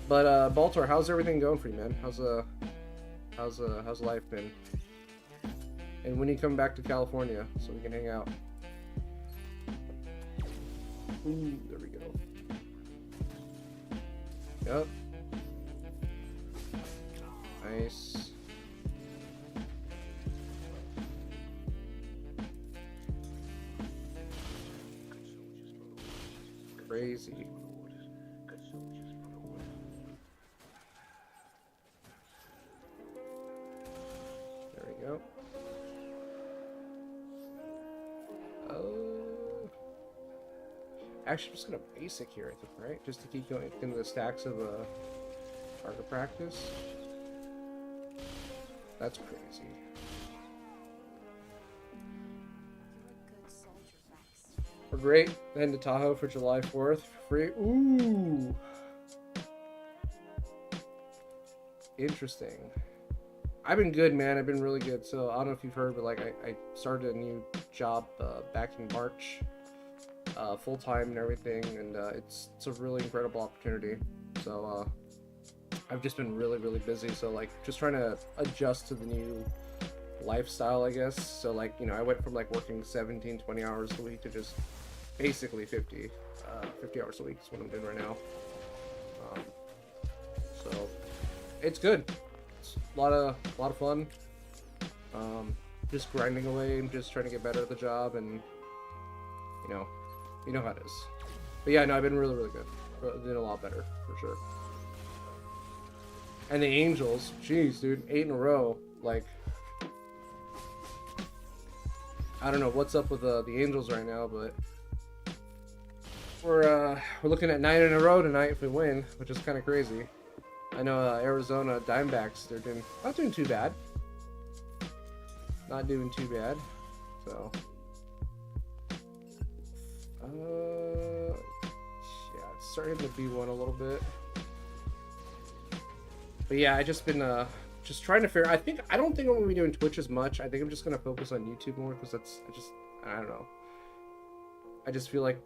But Baltar, how's everything going for you, man? How's life been? And when you come back to California, so we can hang out. Ooh, there we go. Yep. Nice. Crazy. There we go. Actually, I'm just gonna basic here, I think, right? Just to keep going into the stacks of target practice. That's crazy. We're great. Heading to Tahoe for July 4th for free. Ooh. Interesting. I've been good, man. I've been really good. So I don't know if you've heard, but like I started a new job back in March. Full-time and everything, and it's a really incredible opportunity. So I've just been really busy, so like just trying to adjust to the new lifestyle, I guess. So like, you know, I went from like working 17-20 hours a week to just basically 50 hours a week is what I'm doing right now. So it's good. It's a lot of fun. Just grinding away and just trying to get better at the job, and you know how it is. But yeah, no, I've been really good. Doing a lot better, for sure. And the Angels, jeez, dude, 8 in a row. Like, I don't know what's up with the Angels right now, but we're looking at 9 in a row tonight if we win, which is kind of crazy. I know Arizona Diamondbacks, they're not doing too bad. Not doing too bad, so. Yeah, it's starting to be one a little bit. But yeah, I just been just trying to figure. I don't think I'm gonna be doing Twitch as much. I think I'm just gonna focus on YouTube more because I don't know. I just feel like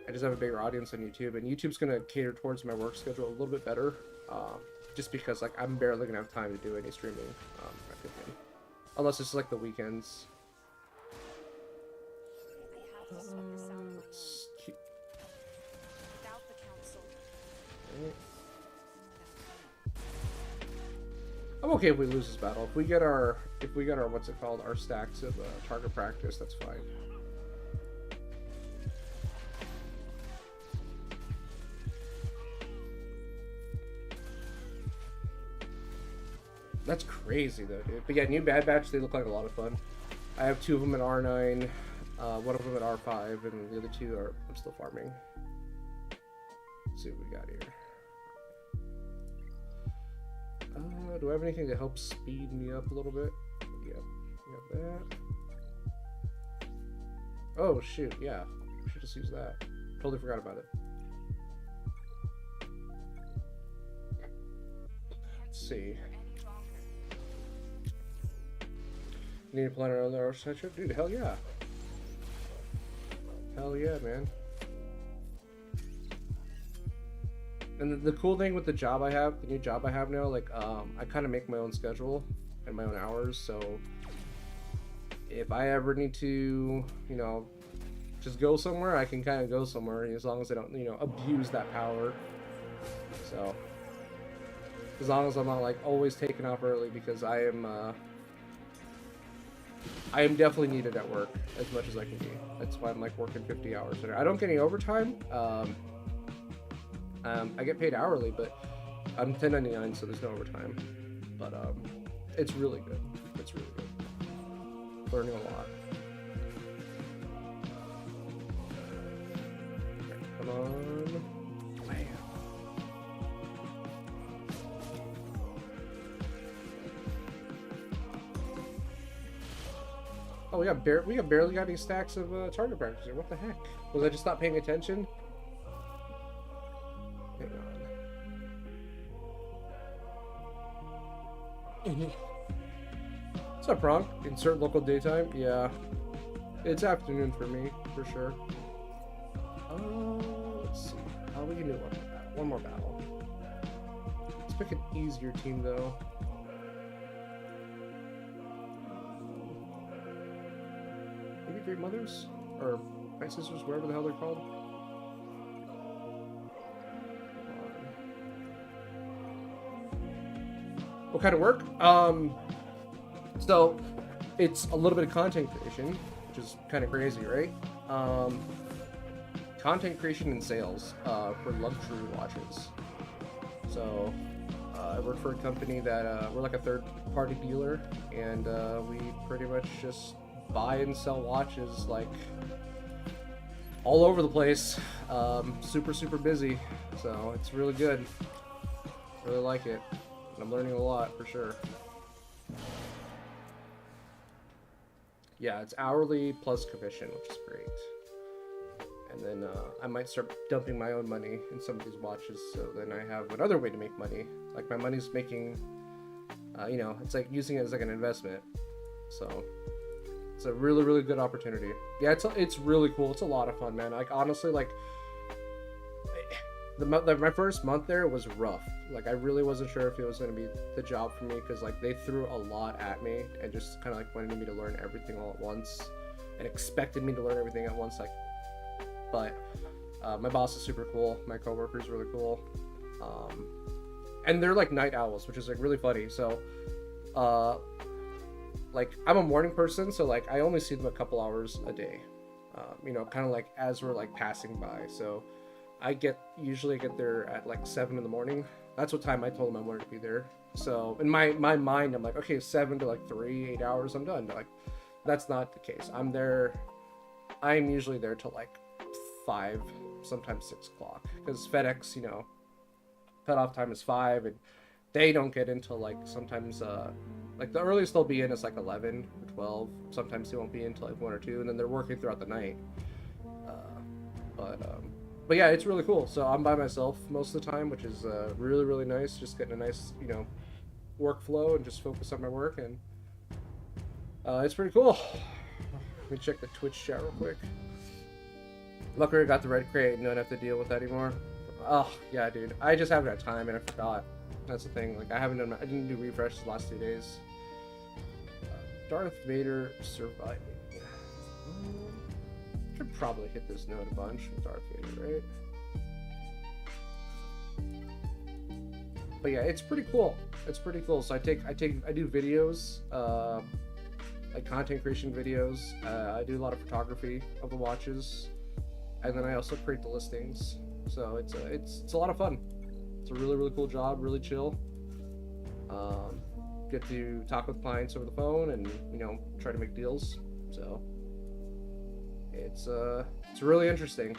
I just have a bigger audience on YouTube, and YouTube's gonna cater towards my work schedule a little bit better. Just because like I'm barely gonna have time to do any streaming. I think, unless it's like the weekends. Let's keep... I'm okay if we lose this battle. If we get our what's it called, our stacks of target practice, that's fine. That's crazy though, dude. But yeah, new Bad Batch, they look like a lot of fun. I have 2 of them at R9, one of them at R5, and the other 2 are I'm still farming. Let's see what we got here. Do I have anything to help speed me up a little bit? Yep, got that. Oh shoot, yeah. I should just use that. Totally forgot about it. Let's see. Need a planner on the architecture? Dude, hell yeah. Hell yeah, man. And the cool thing with the job I have, the new job I have now, like, I kind of make my own schedule and my own hours, so if I ever need to, you know, just go somewhere, I can kind of go somewhere, as long as I don't, you know, abuse that power. So, as long as I'm not, like, always taking off early, because I am definitely needed at work as much as I can be. That's why I'm, like, working 50 hours. I don't get any overtime. I get paid hourly, but I'm 1099, so there's no overtime. But it's really good. It's really good. Learning a lot. Come on. Bam. Oh, we have barely got any stacks of target practice here. What the heck? Was I just not paying attention? Hang on. What's up, Bronk? Insert local daytime? Yeah. It's afternoon for me, for sure. Let's see. We can do one more battle. Let's pick an easier team, though. Maybe Great Mothers? Or Night Sisters, wherever the hell they're called. What kind of work? So it's a little bit of content creation, which is kind of crazy, right? Content creation and sales for luxury watches. So I work for a company that we're like a third-party dealer, and we pretty much just buy and sell watches like all over the place. Super busy, so it's really good. Really like it. I'm learning a lot, for sure. Yeah, it's hourly plus commission, which is great. And then I might start dumping my own money in some of these watches, so then I have another way to make money. Like, my money's making, you know, it's like using it as like an investment. So it's a really good opportunity. Yeah, it's really cool. It's a lot of fun, man. Like, honestly, like, my first month there was rough. Like, I really wasn't sure if it was going to be the job for me, because like they threw a lot at me and just kind of like wanted me to learn everything all at once and expected me to learn everything at once. Like, but my boss is super cool. My coworkers really cool, and they're like night owls, which is like really funny. So like, I'm a morning person, so like I only see them a couple hours a day, you know, kind of like as we're like passing by. So I usually get there at like 7 in the morning. That's what time I told them I wanted to be there. So in my mind, I'm like, okay, 7 to like 3, 8 hours, I'm done. Like, that's not the case. I'm usually there till like 5, sometimes 6 o'clock, because FedEx, you know, cutoff time is 5, and they don't get until like sometimes like the earliest they'll be in is like 11 or 12. Sometimes they won't be in until like 1 or 2, and then they're working throughout the night. But yeah, it's really cool. So I'm by myself most of the time, which is really nice. Just getting a nice, you know, workflow and just focus on my work, and it's pretty cool. Let me check the Twitch chat real quick. Luckily, I got the red crate and don't have to deal with that anymore. Oh yeah, dude. I just haven't had time and I forgot. That's the thing. Like, I didn't do refreshes the last 2 days. Darth Vader surviving. Should probably hit this note a bunch with Darth Vader, right? But yeah, it's pretty cool. It's pretty cool. So I do videos, like content creation videos. I do a lot of photography of the watches, and then I also create the listings. So it's a lot of fun. It's a really cool job, really chill. get to talk with clients over the phone and, you know, try to make deals. So it's really interesting.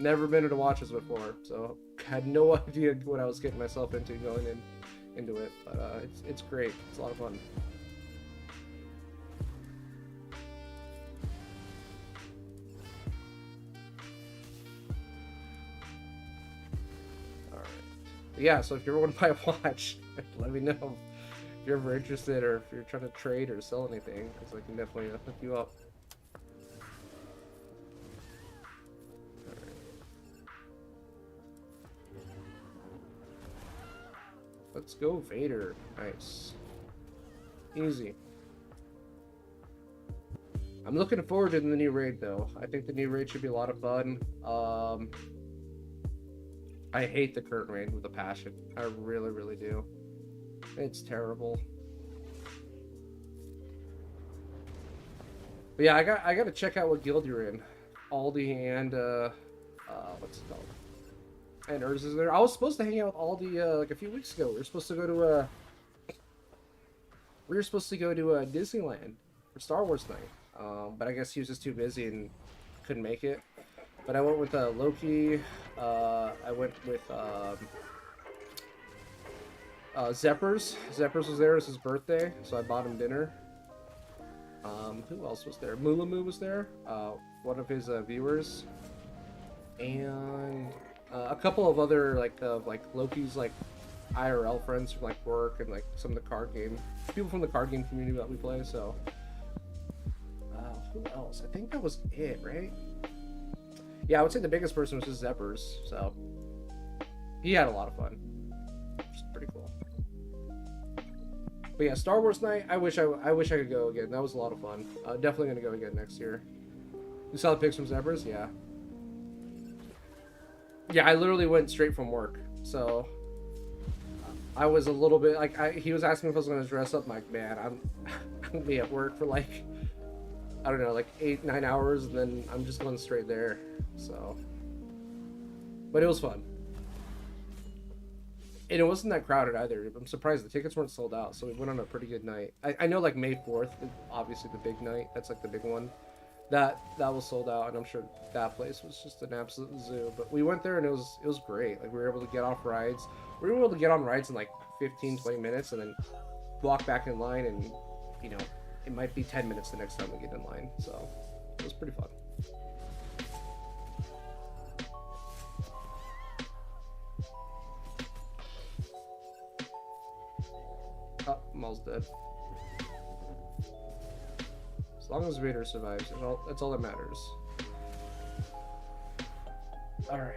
Never been into watches before, so had no idea what I was getting myself into going into it. But it's great. It's a lot of fun. Yeah, so if you ever want to buy a watch, let me know if you're ever interested or if you're trying to trade or sell anything, because I can definitely hook you up. Alright. Let's go, Vader. Nice. Easy. I'm looking forward to the new raid, though. I think the new raid should be a lot of fun. I hate the current raid with a passion. I really, really do. It's terrible. But yeah, I got to check out what guild you're in. Aldi and what's it called? And Urz is there. I was supposed to hang out with Aldi like a few weeks ago. We were supposed to go to Disneyland for Star Wars night. But I guess he was just too busy and couldn't make it. But I went with Loki. I went with Zeppers. Zeppers was there. It was his birthday, so I bought him dinner. Who else was there? Mulamu was there. One of his viewers, and a couple of other like Loki's like IRL friends from like work and like some of the card game people from the card game community that we play. So who else? I think that was it, right? Yeah, I would say the biggest person was just Zeppers, so he had a lot of fun. It's pretty cool. But yeah, Star Wars night. I wish I could go again. That was a lot of fun. Definitely gonna go again next year. You saw the pics from Zeppers? Yeah. Yeah, I literally went straight from work, so I was a little bit like he was asking me if I was gonna dress up. I'm like, man, I'm gonna be at work for like, I don't know, like 8-9 hours, and then I'm just going straight there. So, but it was fun, and it wasn't that crowded either. I'm surprised the tickets weren't sold out, so we went on a pretty good night. I know like May 4th, obviously the big night. That's like the big one. That was sold out, and I'm sure that place was just an absolute zoo. But we went there, and it was great. Like we were able to get off rides. We were able to get on rides in like 15-20 minutes, and then walk back in line, and you know, it might be 10 minutes the next time we get in line. So it was pretty fun. Oh, Maul's dead. As long as Vader survives, that's all that matters. Alright.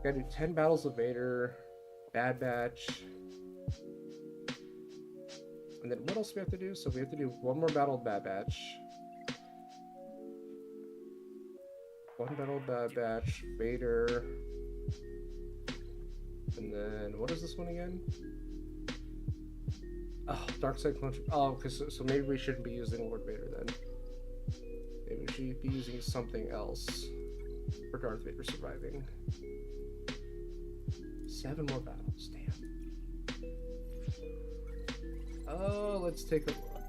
Gotta do 10 battles of Vader. Bad Batch. And then what else do we have to do? So we have to do one more battle of Bad Batch. One battle of Bad Batch. Vader. And then what is this one again? Oh, Dark Side Punch. Oh, because so maybe we shouldn't be using Lord Vader then. Maybe we should be using something else for Darth Vader surviving. 7 more battles. Damn. Oh, let's take a look.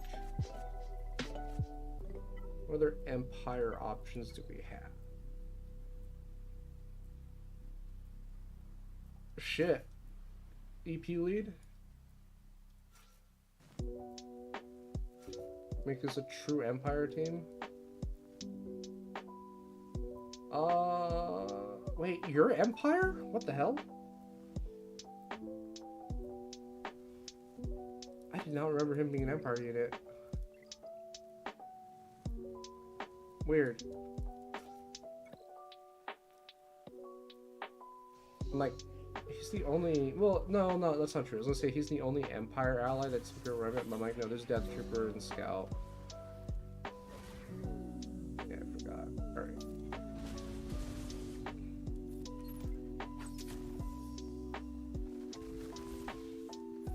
What other Empire options do we have? Shit. EP lead? Make this a true Empire team? Wait, you're Empire? What the hell? I did not remember him being an Empire unit. Weird. I'm like, he's the only... Well, no, that's not true. I was gonna say he's the only Empire ally that's Secret Remnant, but I'm like, no, there's Death Trooper and Scout. Yeah, I forgot. Alright.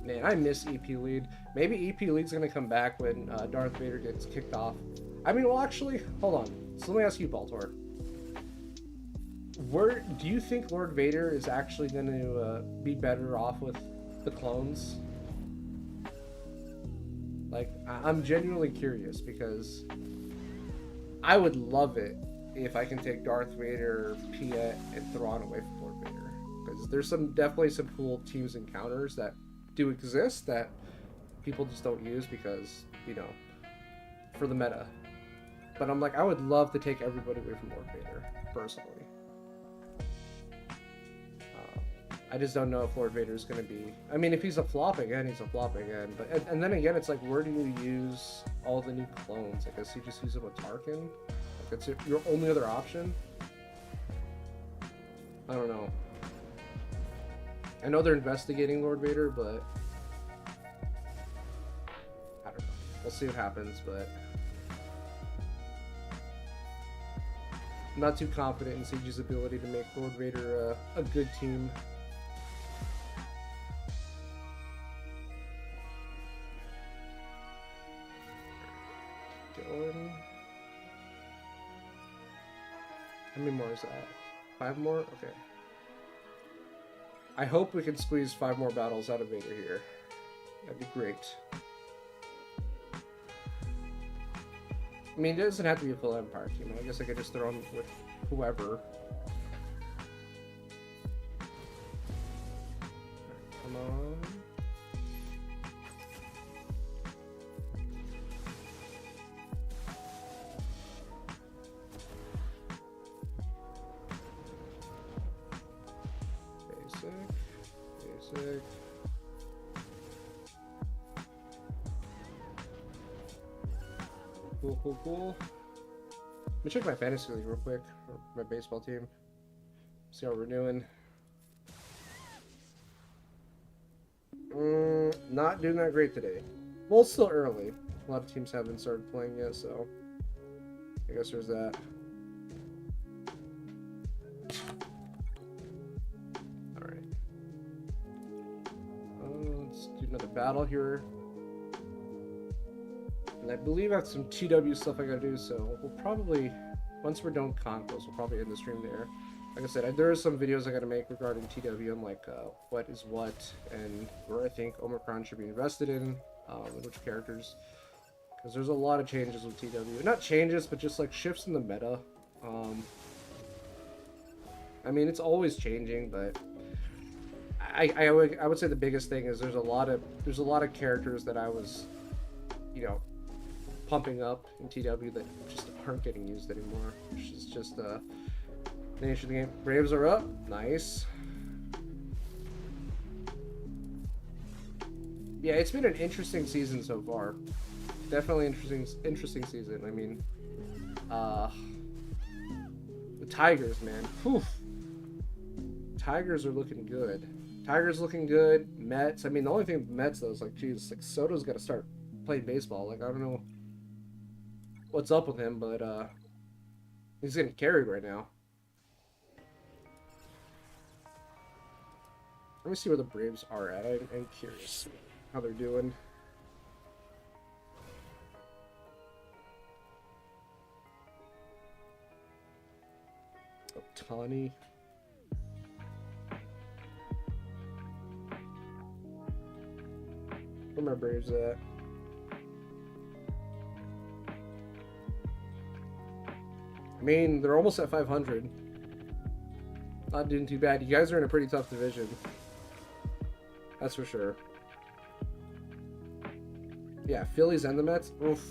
Man, I miss EP Lead. Maybe EP Lead's gonna come back when Darth Vader gets kicked off. I mean, well, actually, hold on. So let me ask you, Baltor. Do you think Lord Vader is actually going to be better off with the clones. Like, I'm genuinely curious because I would love it if I can take Darth Vader, Piet, and Thrawn away from Lord Vader. Because there's definitely some cool teams encounters that do exist that people just don't use because, you know, for the meta. But I'm like, I would love to take everybody away from Lord Vader, personally. I just don't know if Lord Vader is going to be... I mean, if he's a flop again, he's a flop again. But and then again, it's like, where do you use all the new clones? I guess you just use them with Tarkin? Like, that's your only other option? I don't know. I know they're investigating Lord Vader, but... I don't know. We'll see what happens, but... I'm not too confident in Siege's ability to make Lord Vader a good team. Going. How many more is that? 5 more? Okay. I hope we can squeeze 5 more battles out of Vader here. That'd be great. I mean, it doesn't have to be a full Empire team. I guess I could just throw him with whoever. Right, come on. Basic. Cool. Let me check my fantasy league real quick, or my baseball team. See how we're doing. Not doing that great today. Well, it's still early. A lot of teams haven't started playing yet, so I guess there's that. Alright. Let's do another battle here. And I believe I have some TW stuff I gotta do, so we'll probably, once we're done with Conquest, we'll probably end the stream there. Like I said, there are some videos I gotta make regarding TW and like what is what, and where I think Omicron should be invested in, and which characters. Because there's a lot of changes with TW. Not changes, but just like shifts in the meta. I mean, it's always changing, but I would say the biggest thing is there's a lot of characters that I was, you know, pumping up in TW that just aren't getting used anymore, which is just the nature of the game. Braves are up. Nice. Yeah, it's been an interesting season so far. Definitely interesting season. I mean, the Tigers, man. Whew. Tigers are looking good. Tigers looking good. Mets. I mean, the only thing with Mets though is like, geez, like Soto's got to start playing baseball. Like, I don't know what's up with him, but he's getting carried right now. Let me see where the Braves are at. I'm curious how they're doing. Otani. Where my Braves at? I mean, they're almost at 500. Not doing too bad. You guys are in a pretty tough division. That's for sure. Yeah, Phillies and the Mets. Oof.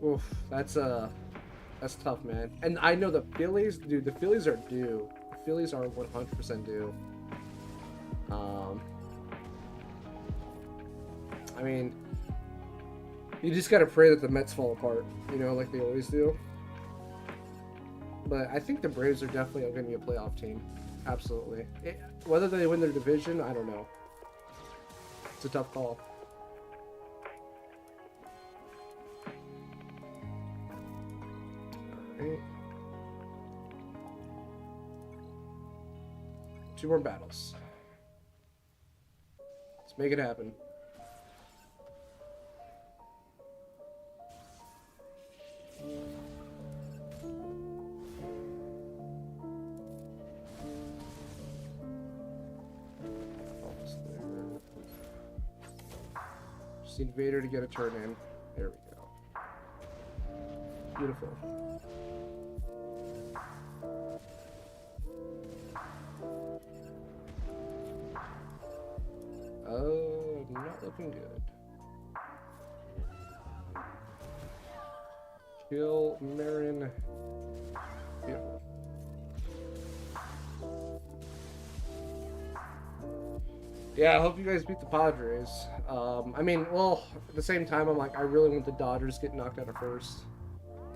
Oof. That's tough, man. And I know the Phillies, dude, the Phillies are due. The Phillies are 100% due. I mean, you just gotta pray that the Mets fall apart, you know, like they always do. But I think the Braves are definitely going to be a playoff team. Absolutely. Whether they win their division, I don't know. It's a tough call. Alright. 2 more battles. Let's make it happen. Just need Vader to get a turn in. There we go. Beautiful. Oh, not looking good. Kill Marin. Beautiful. Yeah, I hope you guys beat the Padres. I mean, well, at the same time, I'm like, I really want the Dodgers to get knocked out of first.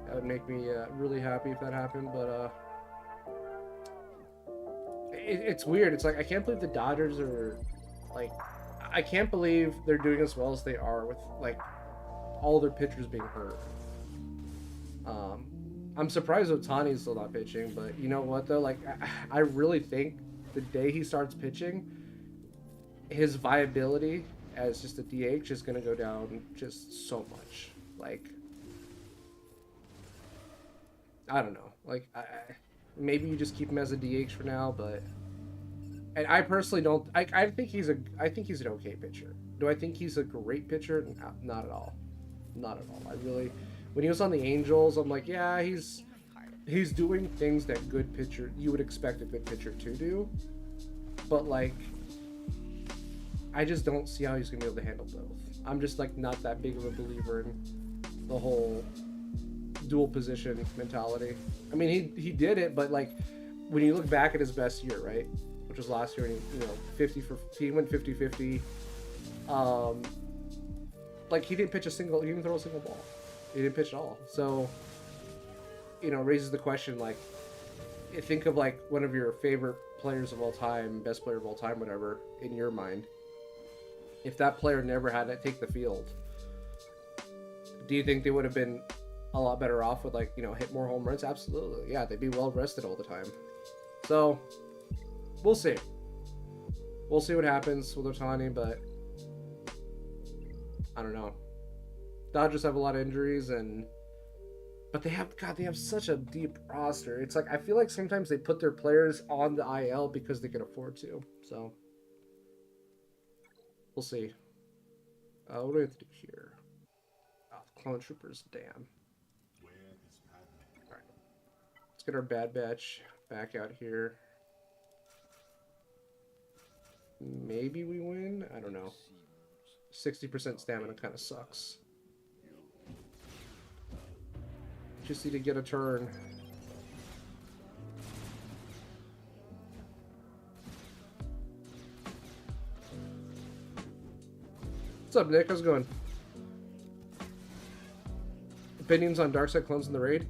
That would make me really happy if that happened, but it's weird. It's like, I can't believe the Dodgers are, like, I can't believe they're doing as well as they are with, like, all their pitchers being hurt. I'm surprised Ohtani's still not pitching, but you know what, though? Like, I really think the day he starts pitching, his viability as just a DH is going to go down just so much. Like, I don't know. Like, maybe you just keep him as a DH for now, but and I personally don't. I think he's an okay pitcher. Do I think he's a great pitcher? Not at all. Not at all. I really, when he was on the Angels, I'm like, yeah, he's doing things that you would expect a good pitcher to do, but like, I just don't see how he's gonna be able to handle both. I'm just like not that big of a believer in the whole dual position mentality. I mean, he did it, but like when you look back at his best year, right, which was last year, and he went 50-50. Like he didn't throw a single ball. He didn't pitch at all. So, raises the question, like, think of like one of your favorite players of all time, best player of all time, whatever, in your mind. If that player never had to take the field, do you think they would have been a lot better off with, like, hit more home runs? Absolutely. Yeah, they'd be well rested all the time. So, we'll see. We'll see what happens with Ohtani, but I don't know. Dodgers have a lot of injuries, but they have such a deep roster. It's like, I feel like sometimes they put their players on the IL because they can afford to. So, we'll see. What do we have to do here? Oh, Clone Troopers, damn. Alright. Let's get our Bad Batch back out here. Maybe we win? I don't know. 60% stamina kind of sucks. Just need to get a turn. What's up, Nick? How's it going? Opinions on Darkseid clones in the raid?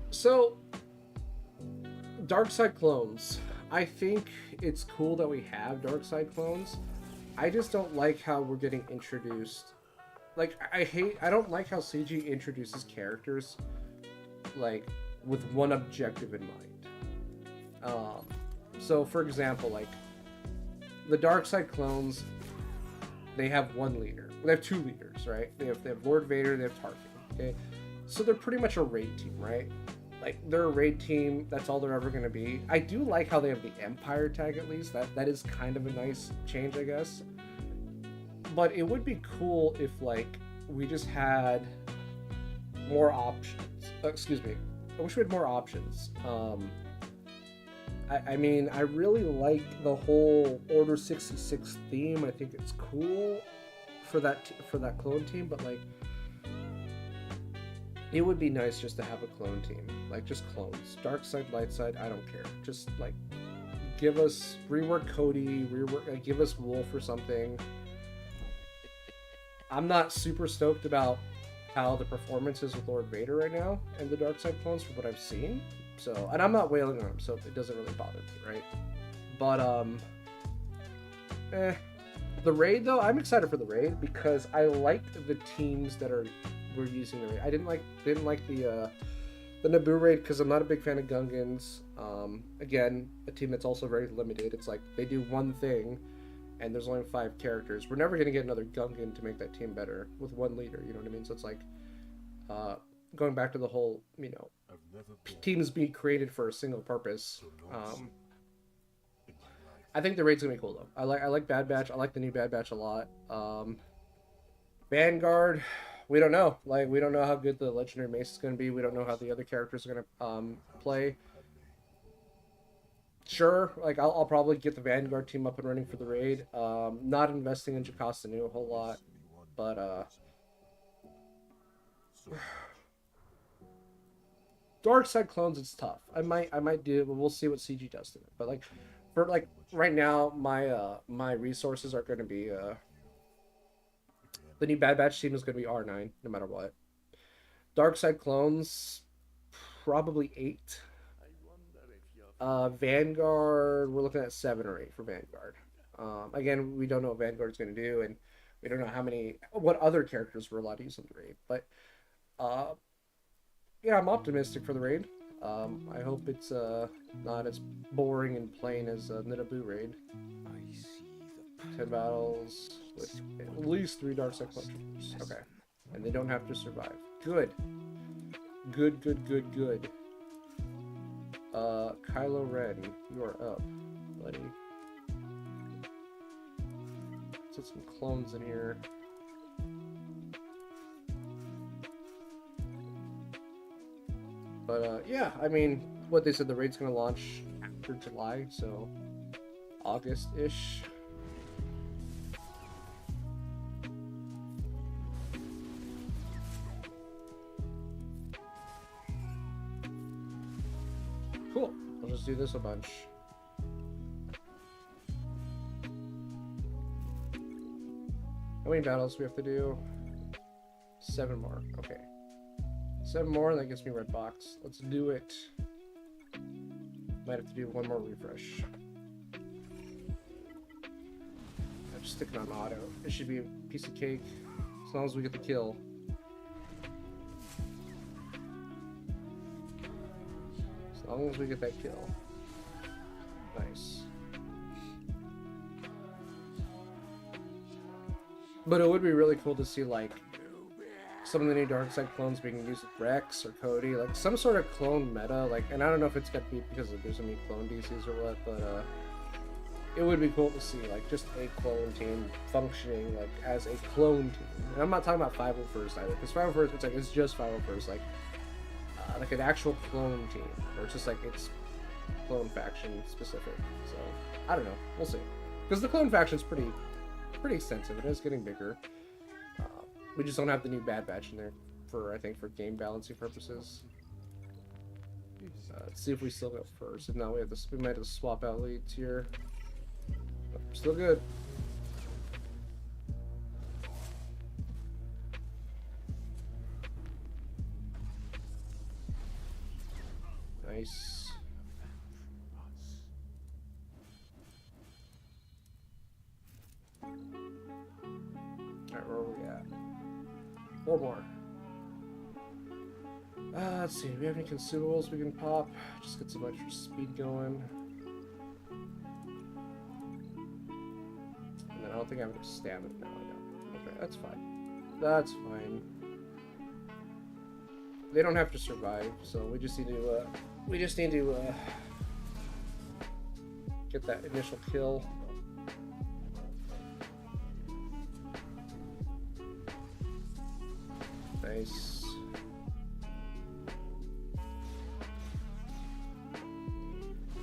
So Darkseid clones. I think it's cool that we have Darkseid clones. I just don't like how we're getting introduced. Like, I don't like how CG introduces characters, like, with one objective in mind. So, for example, like, the Darkseid clones, they have one leader. They have two leaders, right? They have Lord Vader, they have Tarkin, okay? So they're pretty much a raid team, right? Like, they're a raid team, that's all they're ever going to be. I do like how they have the Empire tag, at least. That is kind of a nice change, I guess. But it would be cool if, like, we just had more options. Excuse me. I wish we had more options. I mean, I really like the whole Order 66 theme. I think it's cool for that clone team, but, like, it would be nice just to have a clone team. Like, just clones. Dark side, light side, I don't care. Just, like, rework Cody, give us Wolf or something. I'm not super stoked about how the performance is with Lord Vader right now and the Darkseid clones from what I've seen. So, and I'm not wailing on him, so it doesn't really bother me, right? But, the raid, though, I'm excited for the raid because I like the teams that we're using the raid. I didn't like the Naboo raid because I'm not a big fan of Gungans. Again, a team that's also very limited. It's like they do one thing and there's only 5 characters. We're never going to get another Gungan to make that team better with one leader, you know what I mean? So it's like, going back to the whole, teams be created for a single purpose. I think the raid's gonna be cool though. I like Bad Batch. I like the new Bad Batch a lot. Vanguard, we don't know. Like we don't know how good the legendary mace is gonna be. We don't know how the other characters are gonna play. Sure, like I'll probably get the Vanguard team up and running for the raid. Not investing in Jocasta Nu a whole lot, but Dark Side clones, it's tough. I might do it, but we'll see what CG does to it. But like for like right now, my resources are going to be the new Bad Batch team is going to be R9 no matter what. Dark Side clones, probably 8. Vanguard, we're looking at 7 or 8 for Vanguard. Again, we don't know what Vanguard's going to do, and we don't know what other characters we're allowed to use in the raid. But yeah, I'm optimistic for the raid. I hope it's not as boring and plain as the Nidaboo raid. 10 battles with at least 3 dark side collections. Okay, and they don't have to survive. Good. Good. Kylo Ren, you are up, buddy. Let's put some clones in here. But yeah, I mean, what they said, the raid's gonna launch after July, so August-ish. Cool. I'll just do this a bunch. How many battles do we have to do? 7 more. Okay. 7 more, that gets me red box. Let's do it. Might have to do 1 more refresh. I'm just sticking on auto. It should be a piece of cake, as long as we get the kill. As long as we get that kill. Nice. But it would be really cool to see, like, some of the new dark side clones being used with Rex or Cody, like some sort of clone meta, like, and I don't know if it's gonna be because there's so many clone DCs or what, but it would be cool to see like just a clone team functioning like as a clone team. And I'm not talking about 501st either, because 501st it's just 501st, like an actual clone team, or it's just like it's clone faction specific. So I don't know, we'll see, because the clone faction's pretty extensive. It is getting bigger. We just don't have the new Bad Batch in there I think for game balancing purposes. Let's see if we still go first. If not, we might have to swap out leads here. Still good. Nice. Alright, where are we at? 4 more. Let's see, do we have any consumables we can pop? Just get some extra speed going. And then I don't think I have enough stamina. No, I don't. Okay, that's fine. That's fine. They don't have to survive, so we just need to, get that initial kill. Nice.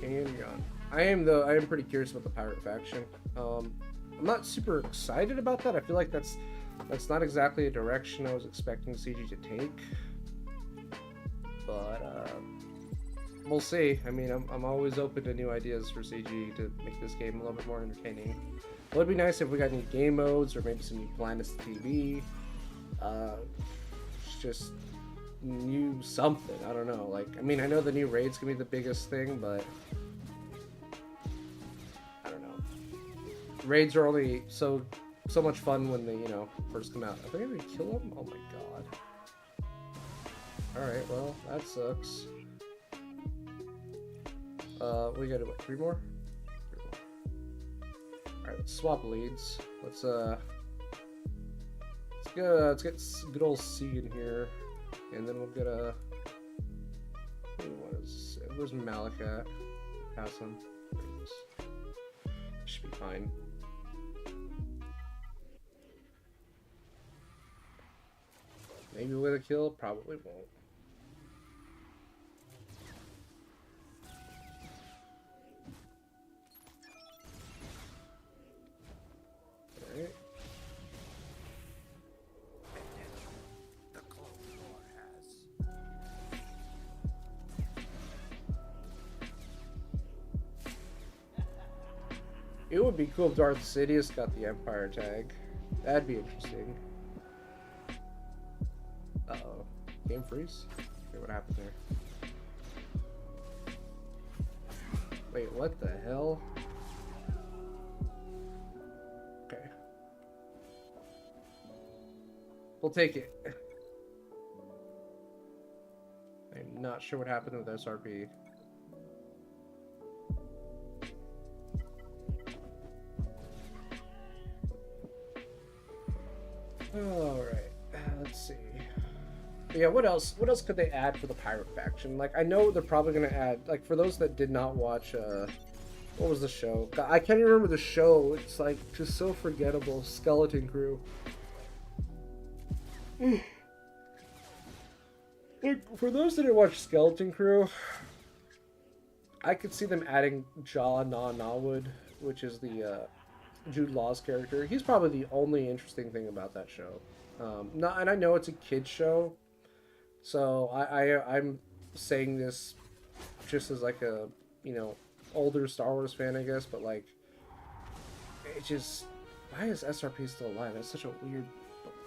Handgun. I am pretty curious about the pirate faction. I'm not super excited about that. I feel like that's not exactly a direction I was expecting CG to take. But we'll see. I mean, I'm always open to new ideas for CG to make this game a little bit more entertaining. It would be nice if we got new game modes or maybe some new planets to TV. Just new something. I don't know. Like, I mean, I know the new raids can be the biggest thing, but I don't know. Raids are only so much fun when they, first come out. Are they gonna kill them? Oh my god. Alright, well, that sucks. We gotta, what, 3 more? 3 more. Alright, let's swap leads. Let's get good old C in here, and then we'll get a. Where's Malachi? Pass him. There he is. fine. Maybe with a kill, probably won't. Alright. The Clone War has. It would be cool if Darth Sidious got the Empire tag. That'd be interesting. Uh-oh. Game freeze? Okay, what happened there? Wait, what the hell? Okay. We'll take it. I'm not sure what happened with SRP. Alright, let's see. Yeah, what else? What else could they add for the pirate faction? Like, I know they're probably gonna add, like, for those that did not watch, what was the show? God, I can't even remember the show. It's like just so forgettable. Skeleton Crew. Like, for those that didn't watch Skeleton Crew, I could see them adding Jaw Na Nawood, which is the Jude Law's character. He's probably the only interesting thing about that show. And I know it's a kid's show, so I'm saying this just as like a, you know, older Star Wars fan, I guess, but like, it just, why is SRP still alive? That's such a weird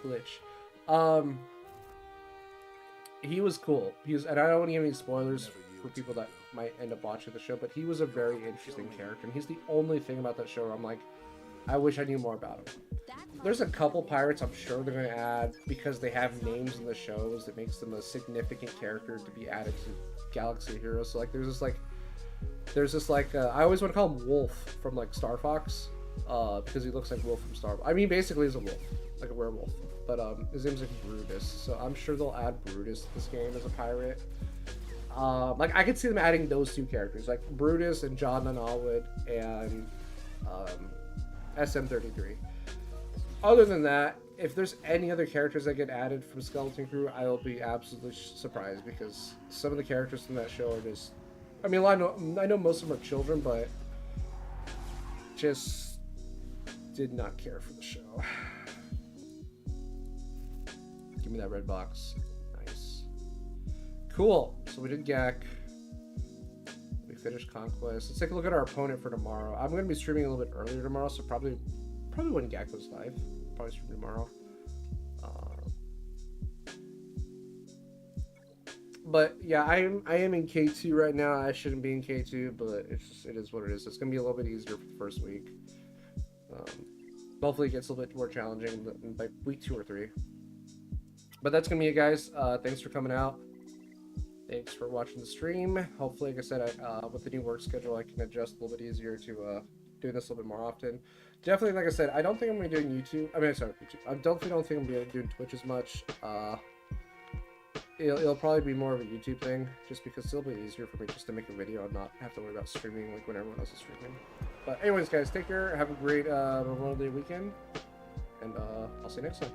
glitch. He was cool. And I don't want to give any spoilers for people that might end up watching the show, but he was a very interesting character, and he's the only thing about that show where I'm like, I wish I knew more about him. There's a couple pirates I'm sure they're going to add because they have names in the shows that makes them a significant character to be added to Galaxy Heroes. So like there's this like I always want to call him Wolf from like Star Fox, because he looks like Wolf from Star Fox. I mean, basically he's a wolf, like a werewolf, but his name's like Brutus. So I'm sure they'll add Brutus to this game as a pirate. Like I could see them adding those two characters, like Brutus and John Nanawood and SM33. Other than that, if there's any other characters that get added from Skeleton Crew, I will be absolutely surprised, because some of the characters from that show are just, I mean, I know most of them are children, but just did not care for the show. Give me that red box. Nice. Cool. So we did GAC. We finished Conquest. Let's take a look at our opponent for tomorrow. I'm going to be streaming a little bit earlier tomorrow, so probably when GAC goes live. Probably stream tomorrow. But yeah, I am in K2 right now. I shouldn't be in K2, but it is what it is. It's going to be a little bit easier for the first week. Hopefully it gets a little bit more challenging in like week 2 or 3. But that's going to be it, guys. Thanks for coming out. Thanks for watching the stream. Hopefully, like I said, with the new work schedule, I can adjust a little bit easier to doing this a little bit more often. Definitely, like I said, I don't think I'm going to be doing YouTube. I mean, sorry, YouTube. I definitely don't think I'm going to be doing Twitch as much. It'll probably be more of a YouTube thing, just because it's a little bit easier for me just to make a video and not have to worry about streaming like when everyone else is streaming. But anyways, guys, take care. Have a great Memorial Day weekend, and I'll see you next time.